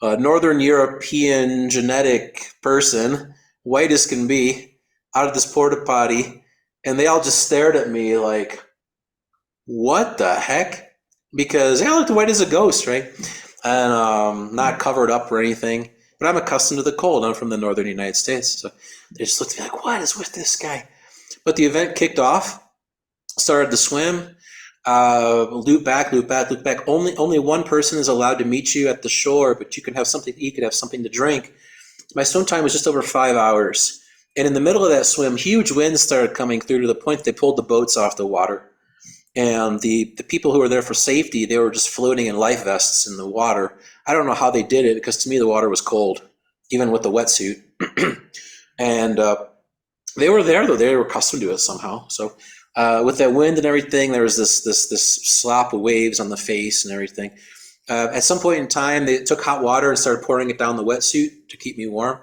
S2: Northern European genetic person, white as can be, out of this porta potty, and they all just stared at me like, "What the heck?" Because I looked white as a ghost, right? And not covered up or anything. But I'm accustomed to the cold. I'm from the northern United States, so they just looked at me like, "What is with this guy?" But the event kicked off, started to swim, loop back, loop back, loop back. Only one person is allowed to meet you at the shore, but you can have something to eat, you could have something to drink. My swim time was just over 5 hours. And in the middle of that swim, huge winds started coming through to the point they pulled the boats off the water. And the people who were there for safety, they were just floating in life vests in the water. I don't know how they did it, because to me the water was cold, even with the wetsuit. And they were there, though. They were accustomed to it somehow. So with that wind and everything, there was this slop of waves on the face and everything. At some point in time, they took hot water and started pouring it down the wetsuit to keep me warm.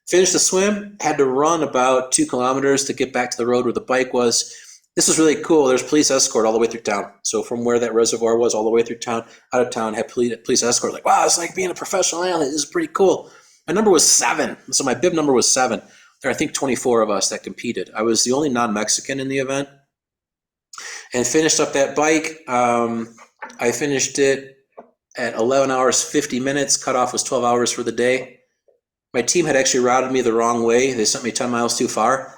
S2: Finished the swim, had to run about 2 kilometers to get back to the road where the bike was. This was really cool. There's police escort all the way through town. So from where that reservoir was all the way through town, out of town, had police escort. Like, wow, it's like being a professional athlete. This is pretty cool. My number was 7. So my bib number was 7. There are, I think, 24 of us that competed. I was the only non-Mexican in the event. And finished up that bike. I finished it at 11 hours, 50 minutes. Cutoff was 12 hours for the day. My team had actually routed me the wrong way. They sent me 10 miles too far.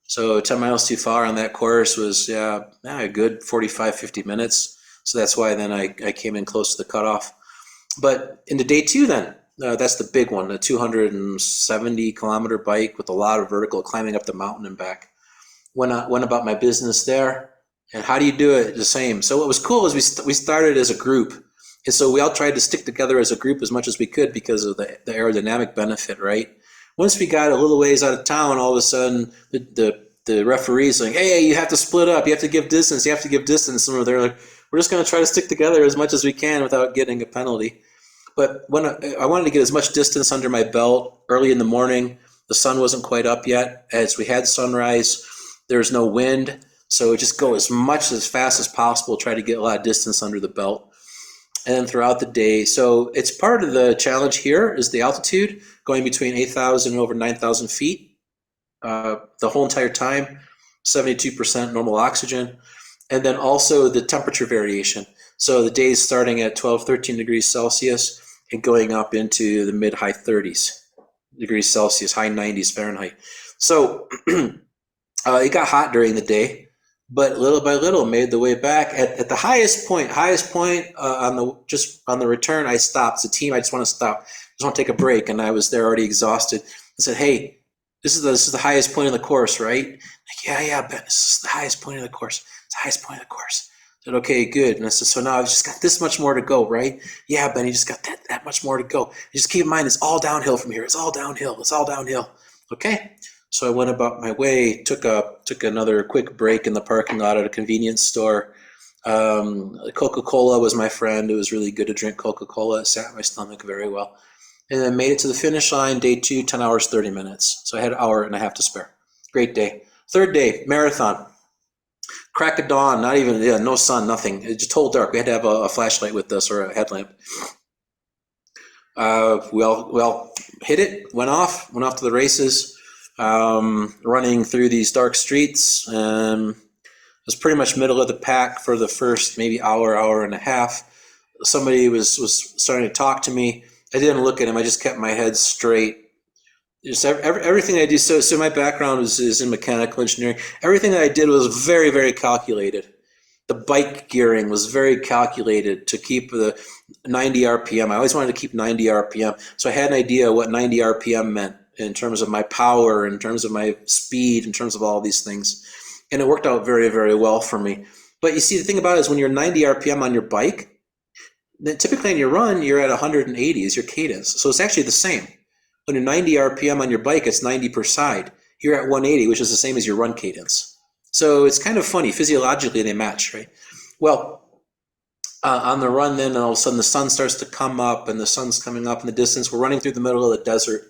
S2: So 10 miles too far on that course was a good 45, 50 minutes. So that's why then I came in close to the cutoff. But into day 2 then, that's the big one, the 270-kilometer bike with a lot of vertical, climbing up the mountain and back. Went about my business there. And how do you do it? The same. So what was cool is we started as a group. And so we all tried to stick together as a group as much as we could because of the aerodynamic benefit, right? Once we got a little ways out of town, all of a sudden the referee's like, "Hey, you have to split up. You have to give distance. You have to give distance." And they're like, "We're just going to try to stick together as much as we can without getting a penalty." But when I wanted to get as much distance under my belt early in the morning, the sun wasn't quite up yet. As we had sunrise, there's no wind. So just go as fast as possible, try to get a lot of distance under the belt. And then throughout the day, so it's part of the challenge here is the altitude, going between 8,000 and over 9,000 feet the whole entire time, 72% normal oxygen, and then also the temperature variation. So the days starting at 12, 13 degrees Celsius and going up into the mid-high 30s degrees Celsius, high 90s Fahrenheit. So it got hot during the day, but little by little made the way back. At the highest point on the return, I stopped. As a team, I just want to stop. Just want to take a break, and I was there already exhausted. I said, "Hey, this is the highest point of the course, right?" Like, yeah, Ben, this is the highest point of the course. It's the highest point of the course. I said, "Okay, good." And I said, "So now I've just got this much more to go, right?" "Yeah, Ben, you just got that much more to go. Just keep in mind, it's all downhill from here. It's all downhill. It's all downhill." Okay. So I went about my way, took another quick break in the parking lot at a convenience store. Coca-Cola was my friend. It was really good to drink Coca-Cola. It sat in my stomach very well. And then made it to the finish line, day 2, 10 hours, 30 minutes. So I had an hour and a half to spare. Great day. Third day, marathon. Crack of dawn, no sun, nothing. It's just total dark. We had to have a flashlight with us or a headlamp. We all hit it, went off to the races. running through these dark streets. It was pretty much middle of the pack for the first maybe hour and a half. Somebody was starting to talk to me. I didn't look at him. I just kept my head straight. Just everything I do. So my background is in mechanical engineering. Everything that I did was very, very calculated. The bike gearing was very calculated to keep the 90 RPM. I always wanted to keep 90 RPM. So I had an idea what 90 RPM meant in terms of my power, in terms of my speed, in terms of all these things. And it worked out very, very well for me. But you see, the thing about it is when you're 90 RPM on your bike, then typically on your run, you're at 180 is your cadence. So it's actually the same. When you're 90 RPM on your bike, it's 90 per side. You're at 180, which is the same as your run cadence. So it's kind of funny. Physiologically, they match, right? Well, on the run then, all of a sudden the sun starts to come up, and the sun's coming up in the distance. We're running through the middle of the desert,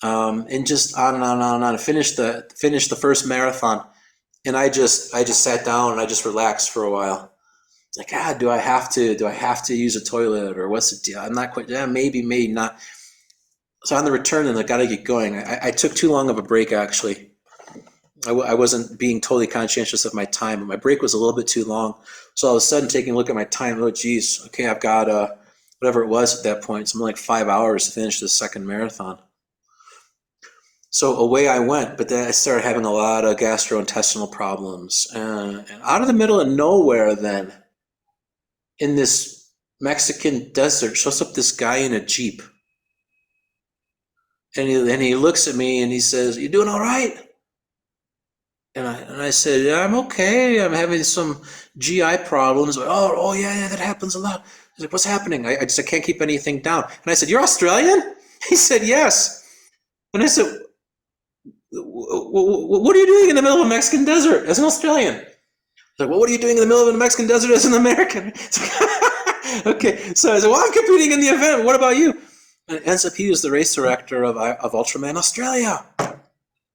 S2: and just on and on and on and on. Finished the first marathon, and I just sat down and I just relaxed for a while. Like, do I have to use a toilet, or what's the deal? I'm not quite. Yeah, maybe not. So on the return, then I got to get going. I took too long of a break, actually. I wasn't being totally conscientious of my time, but my break was a little bit too long. So all of a sudden, taking a look at my time, oh, geez, okay, I've got whatever it was at that point, something like 5 hours to finish the second marathon. So away I went, but then I started having a lot of gastrointestinal problems. And out of the middle of nowhere then, in this Mexican desert, shows up this guy in a Jeep. And he looks at me and he says, "You doing all right?" And I said, "Yeah, I'm okay. I'm having some GI problems." Like, oh yeah, that happens a lot. He's like, "What's happening?" I can't keep anything down. And I said, "You're Australian?" He said, "Yes." And I said, "What are you doing in the middle of a Mexican desert as an Australian?" He's like, "Well, what are you doing in the middle of a Mexican desert as an American?" Okay, so I said, "Well, I'm competing in the event. What about you?" And it ends up he was the race director of Ultraman Australia.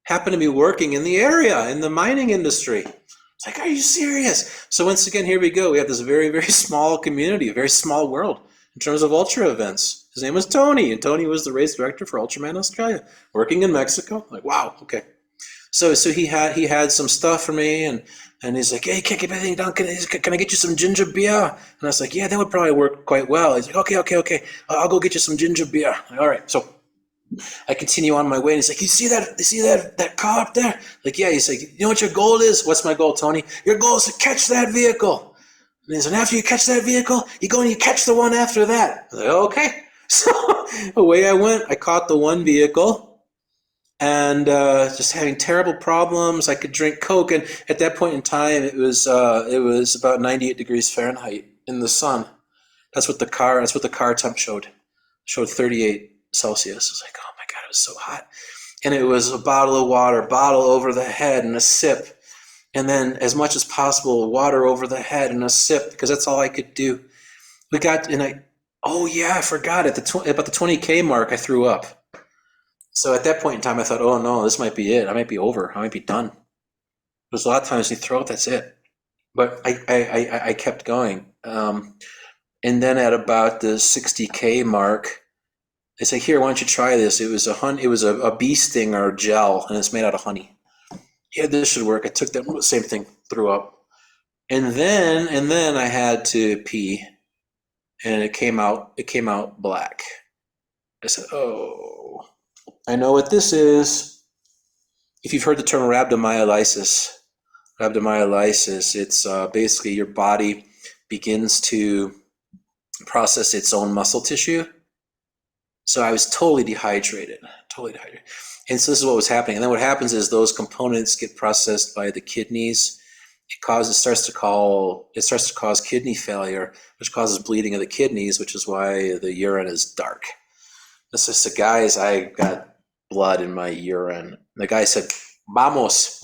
S2: Happened to be working in the area, in the mining industry. It's like, are you serious? So once again, here we go. We have this very, very small community, a very small world in terms of ultra events. His name was Tony, and Tony was the race director for Ultraman Australia, working in Mexico. Like, wow, okay. So he had some stuff for me, and he's like, "Hey, can't keep anything down. Can I get you some ginger beer?" And I was like, "Yeah, that would probably work quite well." He's like, okay. I'll go get you some ginger beer. Like, all right, so I continue on my way, and he's like, "You see that car up there?" Like, yeah. He's like, "You know what your goal is?" "What's my goal, Tony?" "Your goal is to catch that vehicle." And he's like, "After you catch that vehicle, you go and you catch the one after that." I was like, okay. So away I went. I caught the one vehicle. And just having terrible problems. I could drink Coke, and at that point in time, it was about 98 degrees Fahrenheit in the sun. That's what the car temp showed. It showed 38 Celsius. I was like, oh my God, it was so hot. And it was a bottle of water, bottle over the head, and a sip, and then as much as possible, water over the head and a sip, because that's all I could do. I forgot about the 20K mark, I threw up. So at that point in time, I thought, oh no, this might be it. I might be over. I might be done. Because a lot of times you throw it, that's it. But I kept going. And then at about the 60K mark, they say, "Here, why don't you try this?" It was a bee stinger gel, and it's made out of honey. Yeah, this should work. I took that same thing, threw up. And then I had to pee, and it came out black. I said, "Oh, I know what this is." If you've heard the term rhabdomyolysis, it's basically your body begins to process its own muscle tissue. So I was totally dehydrated. And so this is what was happening. And then what happens is those components get processed by the kidneys. It starts to cause kidney failure, which causes bleeding of the kidneys, which is why the urine is dark. This is the guys, I got blood in my urine. The guy said, "Vamos."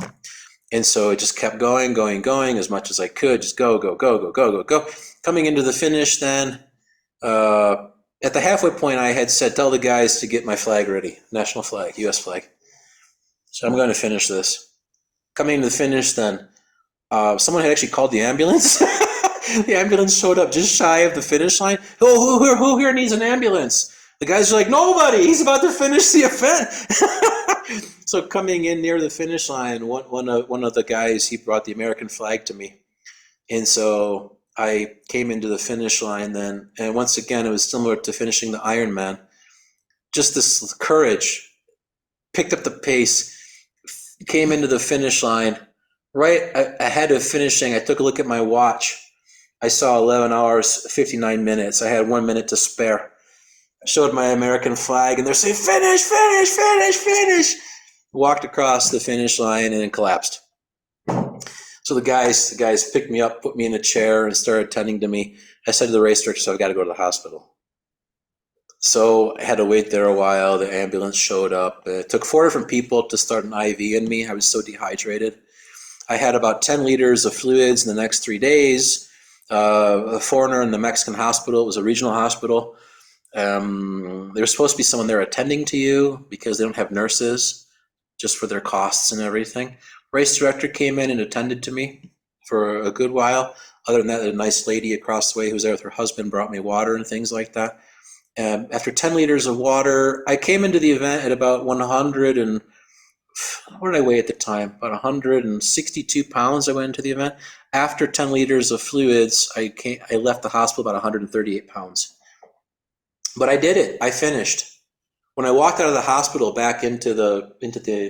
S2: And so it just kept going as much as I could. Just go. Coming into the finish then, at the halfway point, I had said, "Tell the guys to get my flag ready, national flag, U.S. flag." So I'm going to finish this. Coming into the finish then, someone had actually called the ambulance. The ambulance showed up just shy of the finish line. "Oh, who here needs an ambulance?" The guys are like, nobody, he's about to finish the event. So coming in near the finish line, one of the guys, he brought the American flag to me. And so I came into the finish line then. And once again, it was similar to finishing the Ironman. Just this courage, picked up the pace, came into the finish line. Right ahead of finishing, I took a look at my watch. I saw 11 hours, 59 minutes. I had 1 minute to spare. I showed my American flag, and they're saying, finish, finish, finish, finish. Walked across the finish line and then collapsed. So the guys picked me up, put me in a chair, and started tending to me. I said to the race director, so I've got to go to the hospital. So I had to wait there a while. The ambulance showed up. It took 4 different people to start an IV in me. I was so dehydrated. I had about 10 liters of fluids in the next 3 days. A foreigner in the Mexican hospital, it was a regional hospital. There's supposed to be someone there attending to you because they don't have nurses just for their costs and everything. Race director came in and attended to me for a good while. Other than that, a nice lady across the way who was there with her husband brought me water and things like that. After 10 liters of water, I came into the event at about 100 and what did I weigh at the time? About 162 pounds I went into the event. After 10 liters of fluids, I left the hospital about 138 pounds. But I did it. I finished. When I walked out of the hospital back into the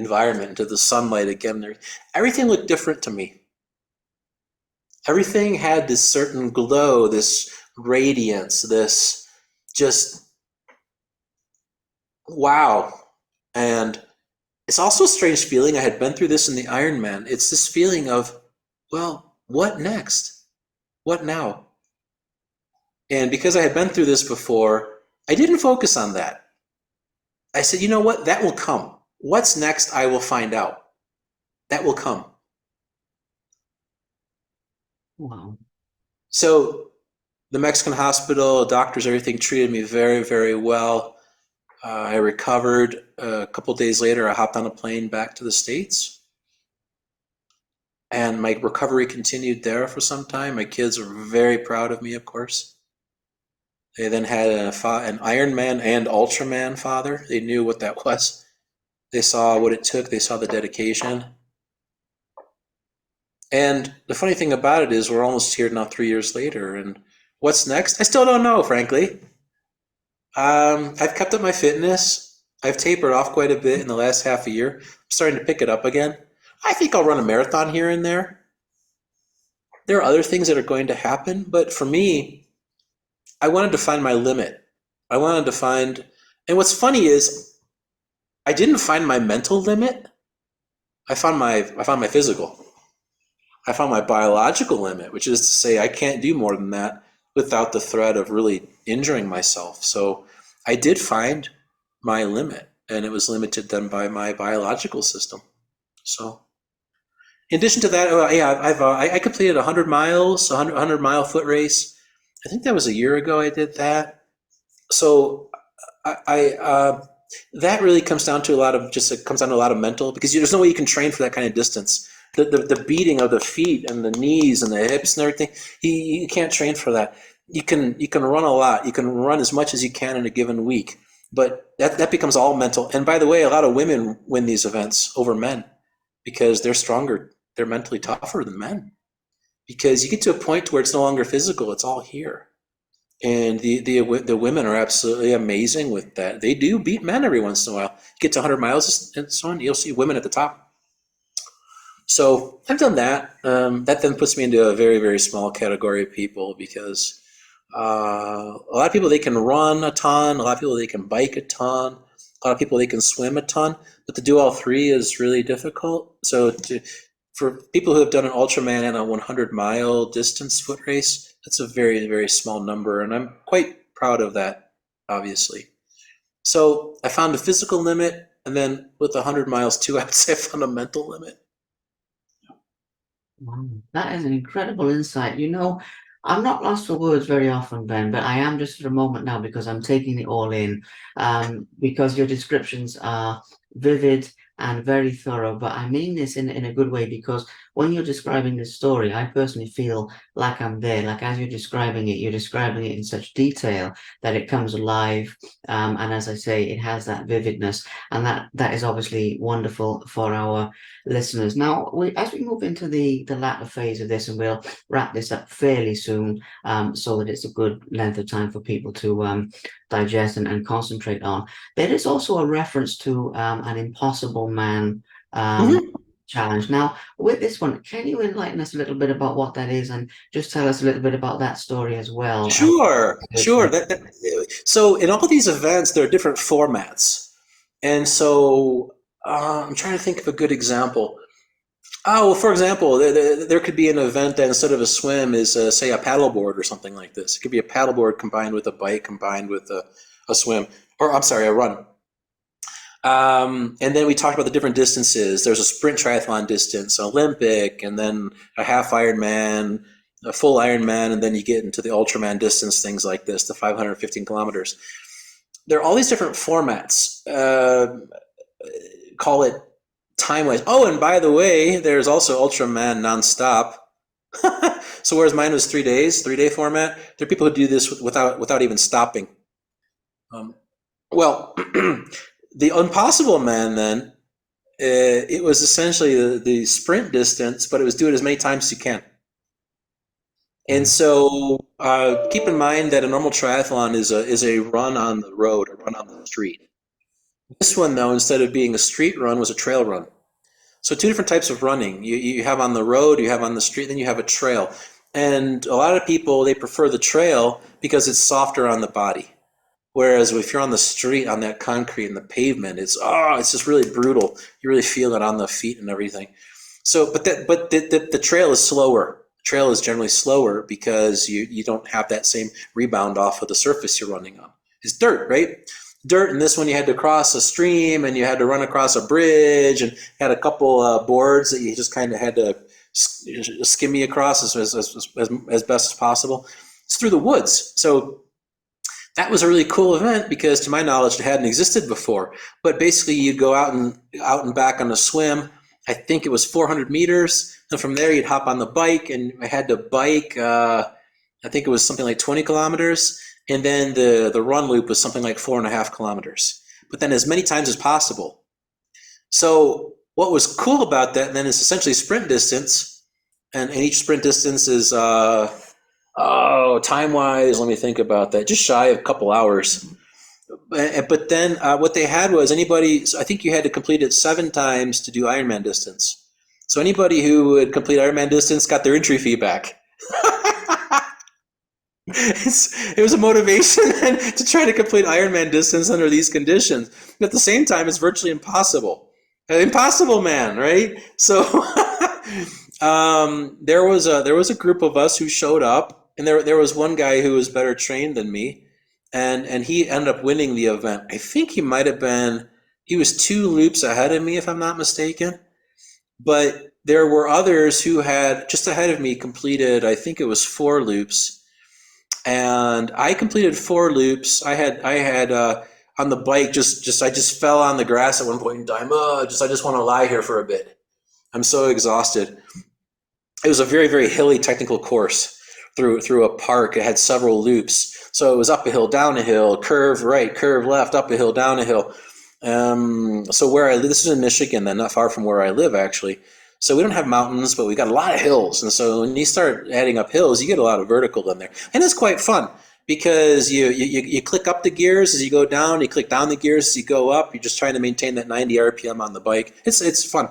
S2: environment, into the sunlight again, everything looked different to me. Everything had this certain glow, this radiance, this just wow. And it's also a strange feeling. I had been through this in the Ironman. It's this feeling of, well, what next? What now? And because I had been through this before, I didn't focus on that. I said, you know what? That will come. What's next? I will find out. That will come.
S1: Wow.
S2: So the Mexican hospital, doctors, everything treated me very, very well. I recovered. A couple of days later, I hopped on a plane back to the States. And my recovery continued there for some time. My kids were very proud of me, of course. They then had an Ironman and Ultraman father. They knew what that was. They saw what it took. They saw the dedication. And the funny thing about it is we're almost here now 3 years later. And what's next? I still don't know, frankly. I've kept up my fitness. I've tapered off quite a bit in the last half a year. I'm starting to pick it up again. I think I'll run a marathon here and there. There are other things that are going to happen, but for me, I wanted to find my limit. I wanted to find, and what's funny is I didn't find my mental limit. I found my physical. I found my biological limit, which is to say I can't do more than that without the threat of really injuring myself. So I did find my limit, and it was limited then by my biological system. So in addition to that, I completed 100 miles, 100-mile foot race. I think that was a year ago I did that. So that really comes down to a lot of mental, because there's no way you can train for that kind of distance. The beating of the feet and the knees and the hips and everything, you can't train for that. You can run a lot. You can run as much as you can in a given week, but that becomes all mental. And by the way, a lot of women win these events over men because they're stronger. They're mentally tougher than men, because you get to a point where it's no longer physical. It's all here. And the women are absolutely amazing with that. They do beat men every once in a while. Get to 100 miles and so on, you'll see women at the top. So I've done that. That then puts me into a very, very small category of people, because a lot of people, they can run a ton. A lot of people, they can bike a ton. A lot of people, they can swim a ton. But to do all three is really difficult. So for people who have done an Ultraman and a 100-mile distance foot race, that's a very, very small number, and I'm quite proud of that, obviously. So I found a physical limit, and then with 100 miles too, I would say I found a mental limit.
S1: Wow, that is an incredible insight. I'm not lost for words very often, Ben, but I am just for a moment now because I'm taking it all in. Because your descriptions are vivid and very thorough, but I mean this in a good way, because when you're describing this story, I personally feel like I'm there. Like as you're describing it in such detail that it comes alive. And as I say, it has that vividness, and that is obviously wonderful for our listeners. Now, as we move into the latter phase of this, and we'll wrap this up fairly soon, so that it's a good length of time for people to digest and concentrate on. There is also a reference to an Impossible Man um,
S2: Mhm.
S1: challenge. Now, with this one, can you enlighten us a little bit about what that is, and just tell us a little bit about that story as well?
S2: Sure, sure. So in all these events, there are different formats, and so I'm trying to think of a good example. Oh, well, for example, there could be an event that instead of a swim is, say, a paddleboard or something like this. It could be a paddleboard combined with a bike combined with a swim, or I'm sorry, a run. And then we talked about the different distances. There's a sprint triathlon distance, Olympic, and then a half Ironman, a full Ironman, and then you get into the Ultraman distance, things like this, the 515 kilometers. There are all these different formats. Call it time-wise. Oh, and by the way, there's also Ultraman nonstop. So whereas mine was 3 days, 3 day format, there are people who do this without even stopping. Um, well, the Impossible Man then, it was essentially the sprint distance, but it was do it as many times as you can. And
S1: Mm,
S2: so keep in mind that a normal triathlon is a run on the road, a run on the street. This one, though, instead of being a street run, was a trail run. So two different types of running. You have on the road, you have on the street, then you have a trail. And a lot of people, they prefer the trail because it's softer on the body. Whereas if you're on the street, on that concrete and the pavement, it's just really brutal. You really feel it on the feet and everything. So, but the trail is slower. Trail is generally slower because you don't have that same rebound off of the surface you're running on. It's dirt, right? Dirt, and this one you had to cross a stream and you had to run across a bridge and had a couple boards that you just kind of had to skimmy across as best as possible. It's through the woods. So that was a really cool event because, to my knowledge, it hadn't existed before. But basically, you'd go out and back on a swim. I think it was 400 meters, and from there you'd hop on the bike, and I had to bike. I think it was something like 20 kilometers, and then the run loop was something like 4.5 kilometers. But then as many times as possible. So what was cool about that then is essentially sprint distance, and each sprint distance is time wise, let me think about that. Just shy of a couple hours. But then what they had was anybody, so I think you had to complete it 7 times to do Ironman distance. So anybody who would complete Ironman distance got their entry fee back. It was a motivation to try to complete Ironman distance under these conditions. But at the same time, it's virtually impossible. Impossible Man, right? So there was a group of us who showed up, and there was one guy who was better trained than me, and he ended up winning the event. I think he was 2 loops ahead of me, if I'm not mistaken. But there were others who had just ahead of me completed, I think it was 4 loops, and I completed 4 loops. I had on the bike I just fell on the grass at one point in time. I just want to lie here for a bit. I'm so exhausted. It was a very, very hilly technical course through a park. It had several loops. So it was up a hill, down a hill, curve right, curve left, up a hill, down a hill. So where I live, this is in Michigan, then not far from where I live, actually. So we don't have mountains, but we got a lot of hills. And so when you start adding up hills, you get a lot of vertical in there. And it's quite fun because you click up the gears as you go down, you click down the gears as you go up. You're just trying to maintain that 90 RPM on the bike. It's fun.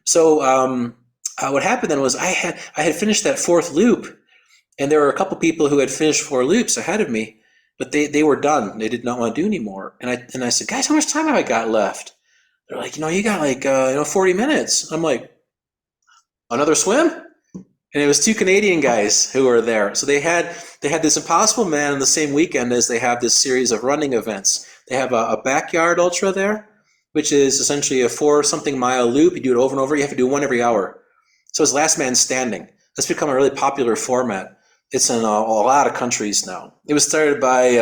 S2: So what happened then was I had finished that 4th loop, and there were a couple people who had finished 4 loops ahead of me, but they were done. They did not want to do anymore. And I said, guys, how much time have I got left? They're like, you got like 40 minutes. I'm like, another swim? And it was 2 Canadian guys who were there. So they had this Impossible Man on the same weekend as they have this series of running events. They have a backyard ultra there, which is essentially a 4-something mile loop. You do it over and over. You have to do one every hour. So it's last man standing. That's become a really popular format. It's in a lot of countries now. It was started by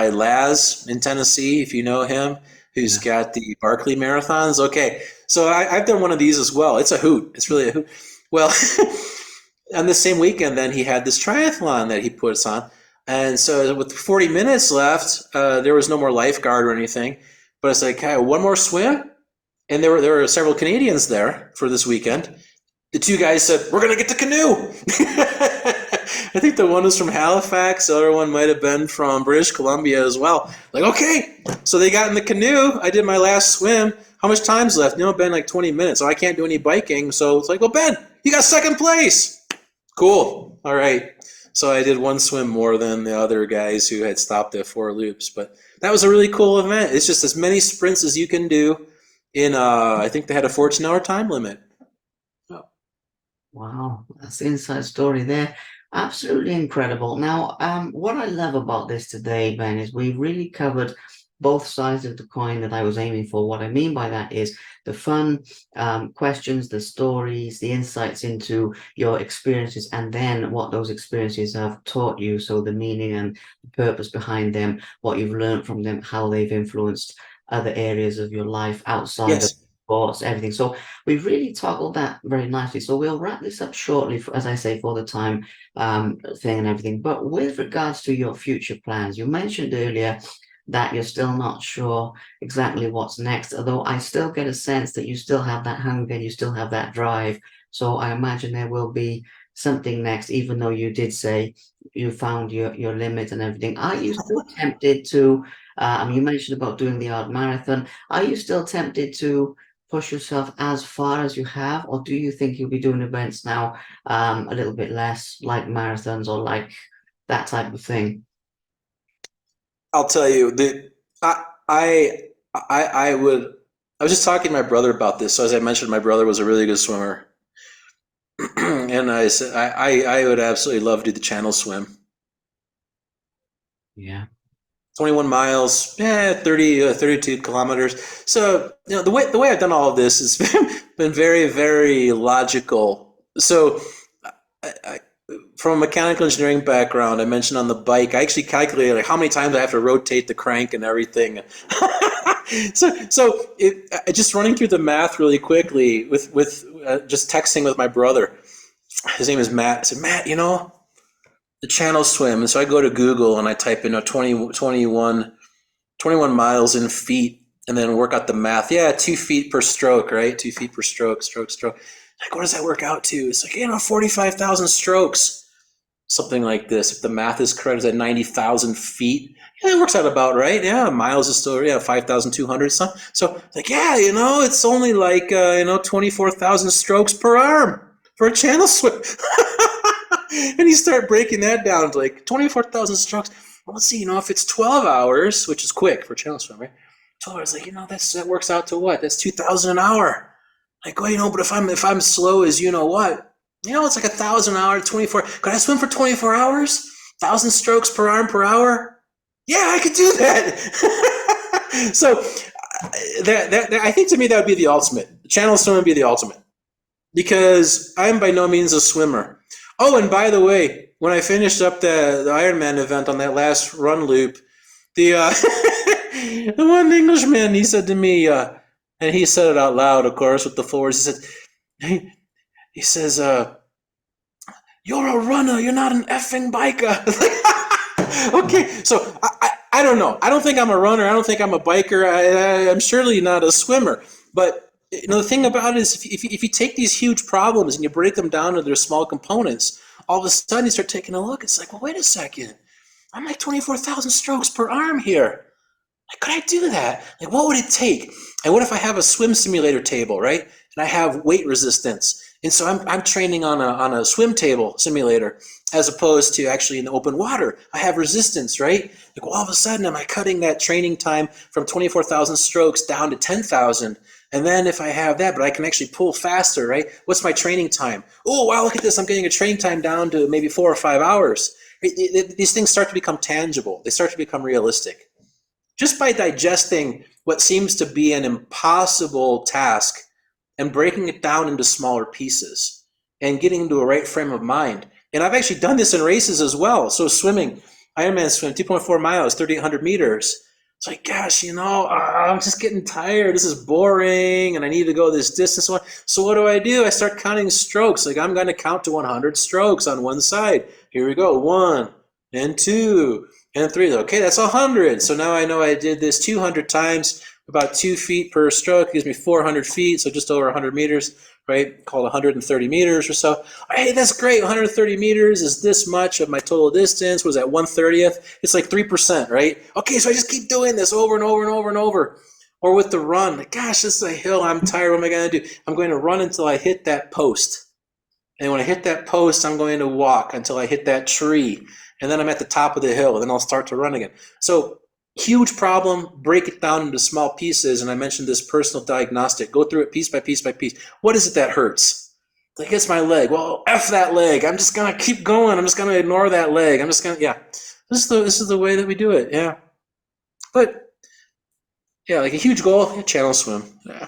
S2: Laz in Tennessee, if you know him. who's
S1: Yeah.
S2: got the Barkley marathons. Okay, so I've done one of these as well. It's a hoot. It's really a hoot. Well, on the same weekend, then he had this triathlon that he puts on, and so with 40 minutes left, there was no more lifeguard or anything. But it's like, hey, one more swim, and there were several Canadians there for this weekend. The two guys said, "We're gonna get the canoe." I think the one was from Halifax. The other one might have been from British Columbia as well. Like, okay, so they got in the canoe. I did my last swim. How much time's left? Ben, like 20 minutes. So I can't do any biking. So it's like, well, Ben, you got second place. Cool. All right. So I did one swim more than the other guys who had stopped at 4 loops. But that was a really cool event. It's just as many sprints as you can do in, I think they had a 14-hour time limit.
S1: Wow, that's the inside story there. Absolutely incredible. Now, what I love about this today, Ben, is we really covered both sides of the coin that I was aiming for. What I mean by that is the fun questions, the stories, the insights into your experiences, and then what those experiences have taught you. So the meaning and the purpose behind them, what you've learned from them, how they've influenced other areas of your life outside of
S2: Yes.
S1: sports, everything. So we've really toggled that very nicely. So we'll wrap this up shortly, for, as I say, for the time thing and everything. But with regards to your future plans, you mentioned earlier that you're still not sure exactly what's next, although I still get a sense that you still have that hunger, you still have that drive. So I imagine there will be something next, even though you did say you found your limit and everything. Are you still tempted to, you mentioned about doing the art marathon. Are you still tempted to push yourself as far as you have, or do you think you'll be doing events now a little bit less like marathons or like that type of thing?
S2: I'll tell you the I I would. I was just talking to my brother about this. So as I mentioned, my brother was a really good swimmer, and I said I would absolutely love to do the channel swim.
S1: Yeah.
S2: 21 miles, 30, 32 kilometers. So the way I've done all of this has been very, very logical. So I, from a mechanical engineering background, I mentioned on the bike, I actually calculated like how many times I have to rotate the crank and everything. Just running through the math really quickly with just texting with my brother. His name is Matt. I said, Matt, the channel swim. And so I go to Google and I type in 21 miles in feet and then work out the math. Yeah, 2 feet per stroke, right? 2 feet per stroke, stroke. Like, what does that work out to? It's like, 45,000 strokes, something like this. If the math is correct, is at 90,000 feet. Yeah, it works out about right. Yeah, miles is still, 5,200 something. So, like, it's only like, 24,000 strokes per arm for a channel swim. And you start breaking that down to like 24,000 strokes. Well, let's see, if it's 12 hours, which is quick for channel swim, right? 12 hours, like, that works out to what? That's 2,000 an hour. Like, well, but if I'm slow as what? It's like 1,000 an hour, 24. Could I swim for 24 hours? 1,000 strokes per arm per hour? Yeah, I could do that. So I think to me that would be the ultimate. Channel swim would be the ultimate because I'm by no means a swimmer. Oh, and by the way, when I finished up the Ironman event on that last run loop, the the one Englishman, he said to me, and he said it out loud, of course, with the full words. He says, "You're a runner. You're not an effing biker." Okay, so I don't know. I don't think I'm a runner. I don't think I'm a biker. I'm surely not a swimmer. But the thing about it is, if you take these huge problems and you break them down into their small components, all of a sudden you start taking a look. It's like, well, wait a second. I'm like 24,000 strokes per arm here. Like, could I do that? Like, what would it take? And what if I have a swim simulator table, right? And I have weight resistance. And so I'm training on a swim table simulator as opposed to actually in the open water. I have resistance, right? Like, well, all of a sudden, am I cutting that training time from 24,000 strokes down to 10,000? And then if I have that, but I can actually pull faster, right? What's my training time? Oh, wow, look at this. I'm getting a training time down to maybe 4 or 5 hours. These things start to become tangible. They start to become realistic. Just by digesting what seems to be an impossible task and breaking it down into smaller pieces and getting into a right frame of mind. And I've actually done this in races as well. So swimming, Ironman swim, 2.4 miles, 3,800 meters. It's like, gosh, I'm just getting tired. This is boring, and I need to go this distance. So what do? I start counting strokes. Like I'm going to count to 100 strokes on one side. Here we go, one and two and three. Okay, that's 100. So now I know I did this 200 times, about 2 feet per stroke. It gives me 400 feet, so just over 100 meters, right? Called 130 meters or so. Hey, that's great. 130 meters is this much of my total distance. Was at 1/30th? It's like 3%, right? Okay, so I just keep doing this over and over and over and over. Or with the run, like, gosh, this is a hill. I'm tired. What am I going to do? I'm going to run until I hit that post. And when I hit that post, I'm going to walk until I hit that tree. And then I'm at the top of the hill. And then I'll start to run again. So, huge problem. Break it down into small pieces. And I mentioned this personal diagnostic. Go through it piece by piece by piece. What is it that hurts? Like, it's my leg. Well, F that leg. I'm just going to keep going. I'm just going to ignore that leg. I'm just going to, yeah. This is the way that we do it. Yeah. But, yeah, like a huge goal, yeah, channel swim. Yeah.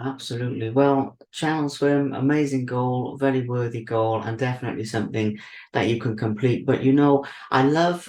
S1: Absolutely. Well, Channel Swim, amazing goal, very worthy goal, and definitely something that you can complete. But I love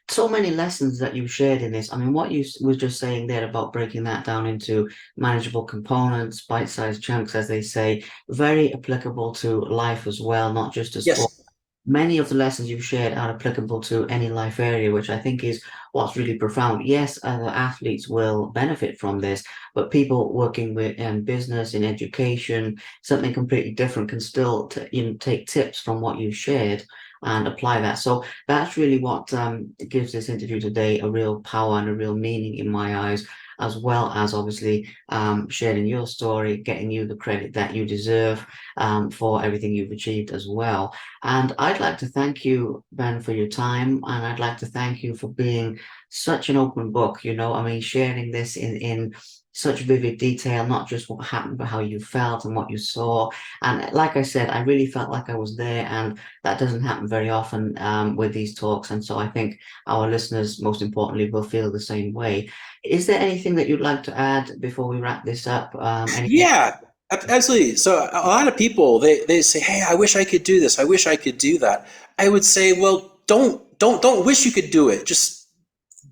S1: so many lessons that you shared in this. I mean, what was just saying there about breaking that down into manageable components, bite-sized chunks, as they say, very applicable to life as well, not just to sport.
S2: Yes.
S1: Many of the lessons you've shared are applicable to any life area, which I think is what's really profound. Yes, other athletes will benefit from this, but people working with business, in education, something completely different can still take tips from what you shared and apply that. So that's really what gives this interview today a real power and a real meaning in my eyes, as well as obviously sharing your story, getting you the credit that you deserve for everything you've achieved as well. And I'd like to thank you, Ben, for your time, and I'd like to thank you for being such an open book. I mean, sharing this in such vivid detail, not just what happened, but how you felt and what you saw. And like I said, I really felt like I was there, and that doesn't happen very often with these talks. And so I think our listeners, most importantly, will feel the same way. Is there anything that you'd like to add before we wrap this up? Anything?
S2: Yeah, absolutely. So a lot of people they say, "Hey, I wish I could do this. I wish I could do that." I would say, "Well, don't wish you could do it. Just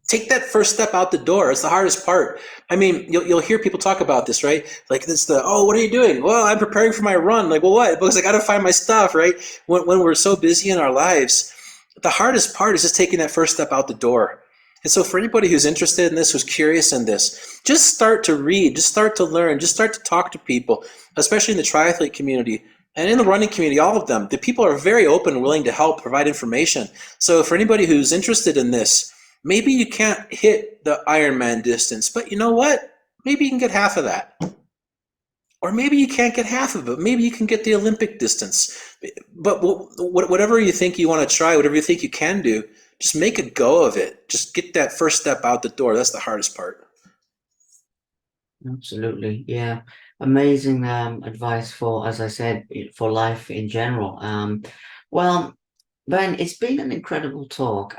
S2: take that first step out the door. It's the hardest part." I mean, you'll hear people talk about this, right? Like this, oh, what are you doing? Well, I'm preparing for my run. Like, well, what? Because I got to find my stuff, right? When we're so busy in our lives, the hardest part is just taking that first step out the door. And so, for anybody who's interested in this, who's curious in this, just start to read, just start to learn, just start to talk to people, especially in the triathlete community and in the running community, all of them. The people are very open and willing to help provide information. So, for anybody who's interested in this, maybe you can't hit the Ironman distance, but you know what? Maybe you can get half of that. Or maybe you can't get half of it. Maybe you can get the Olympic distance. But whatever you think you want to try, whatever you think you can do, just make a go of it. Just get that first step out the door. That's the hardest part.
S1: Absolutely. Yeah. Amazing advice for, as I said, for life in general. Well, Ben, it's been an incredible talk.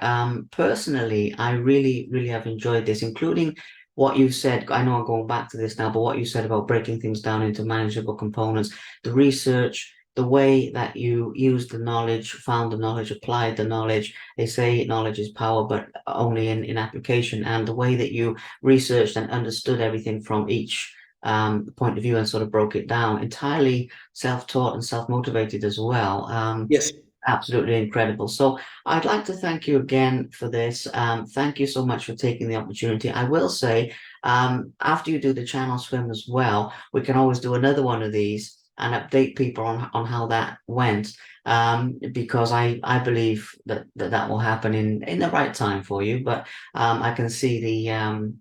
S1: Personally, I really, really have enjoyed this, including what you said. I know I'm going back to this now, but what you said about breaking things down into manageable components, the research, the way that you used the knowledge, found the knowledge, applied the knowledge. They say knowledge is power, but only in application. And the way that you researched and understood everything from each point of view and sort of broke it down, entirely self-taught and self-motivated as well.
S2: Yes.
S1: Absolutely incredible. So I'd like to thank you again for this. Thank you so much for taking the opportunity. I will say, after you do the channel swim as well, we can always do another one of these and update people on how that went. Because I believe that will happen in the right time for you. But I can see the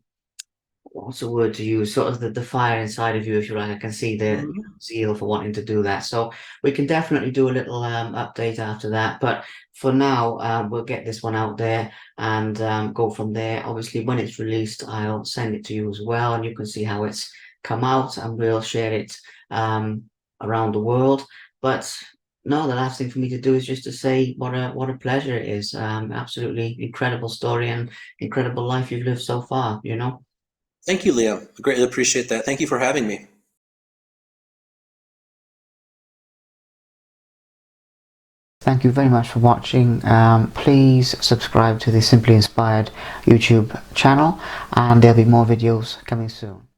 S1: what's the word to use? Sort of the fire inside of you, if you like. I can see the
S2: Mhm.
S1: zeal for wanting to do that. So we can definitely do a little update after that. But for now, we'll get this one out there and go from there. Obviously, when it's released, I'll send it to you as well, and you can see how it's come out, and we'll share it um, around the world. But no, the last thing for me to do is just to say what a pleasure it is. Absolutely incredible story and incredible life you've lived so far.
S2: Thank you, Liam. I greatly appreciate that. Thank you for having me.
S1: Thank you very much for watching. Please subscribe to the Simply Inspired YouTube channel, and there'll be more videos coming soon.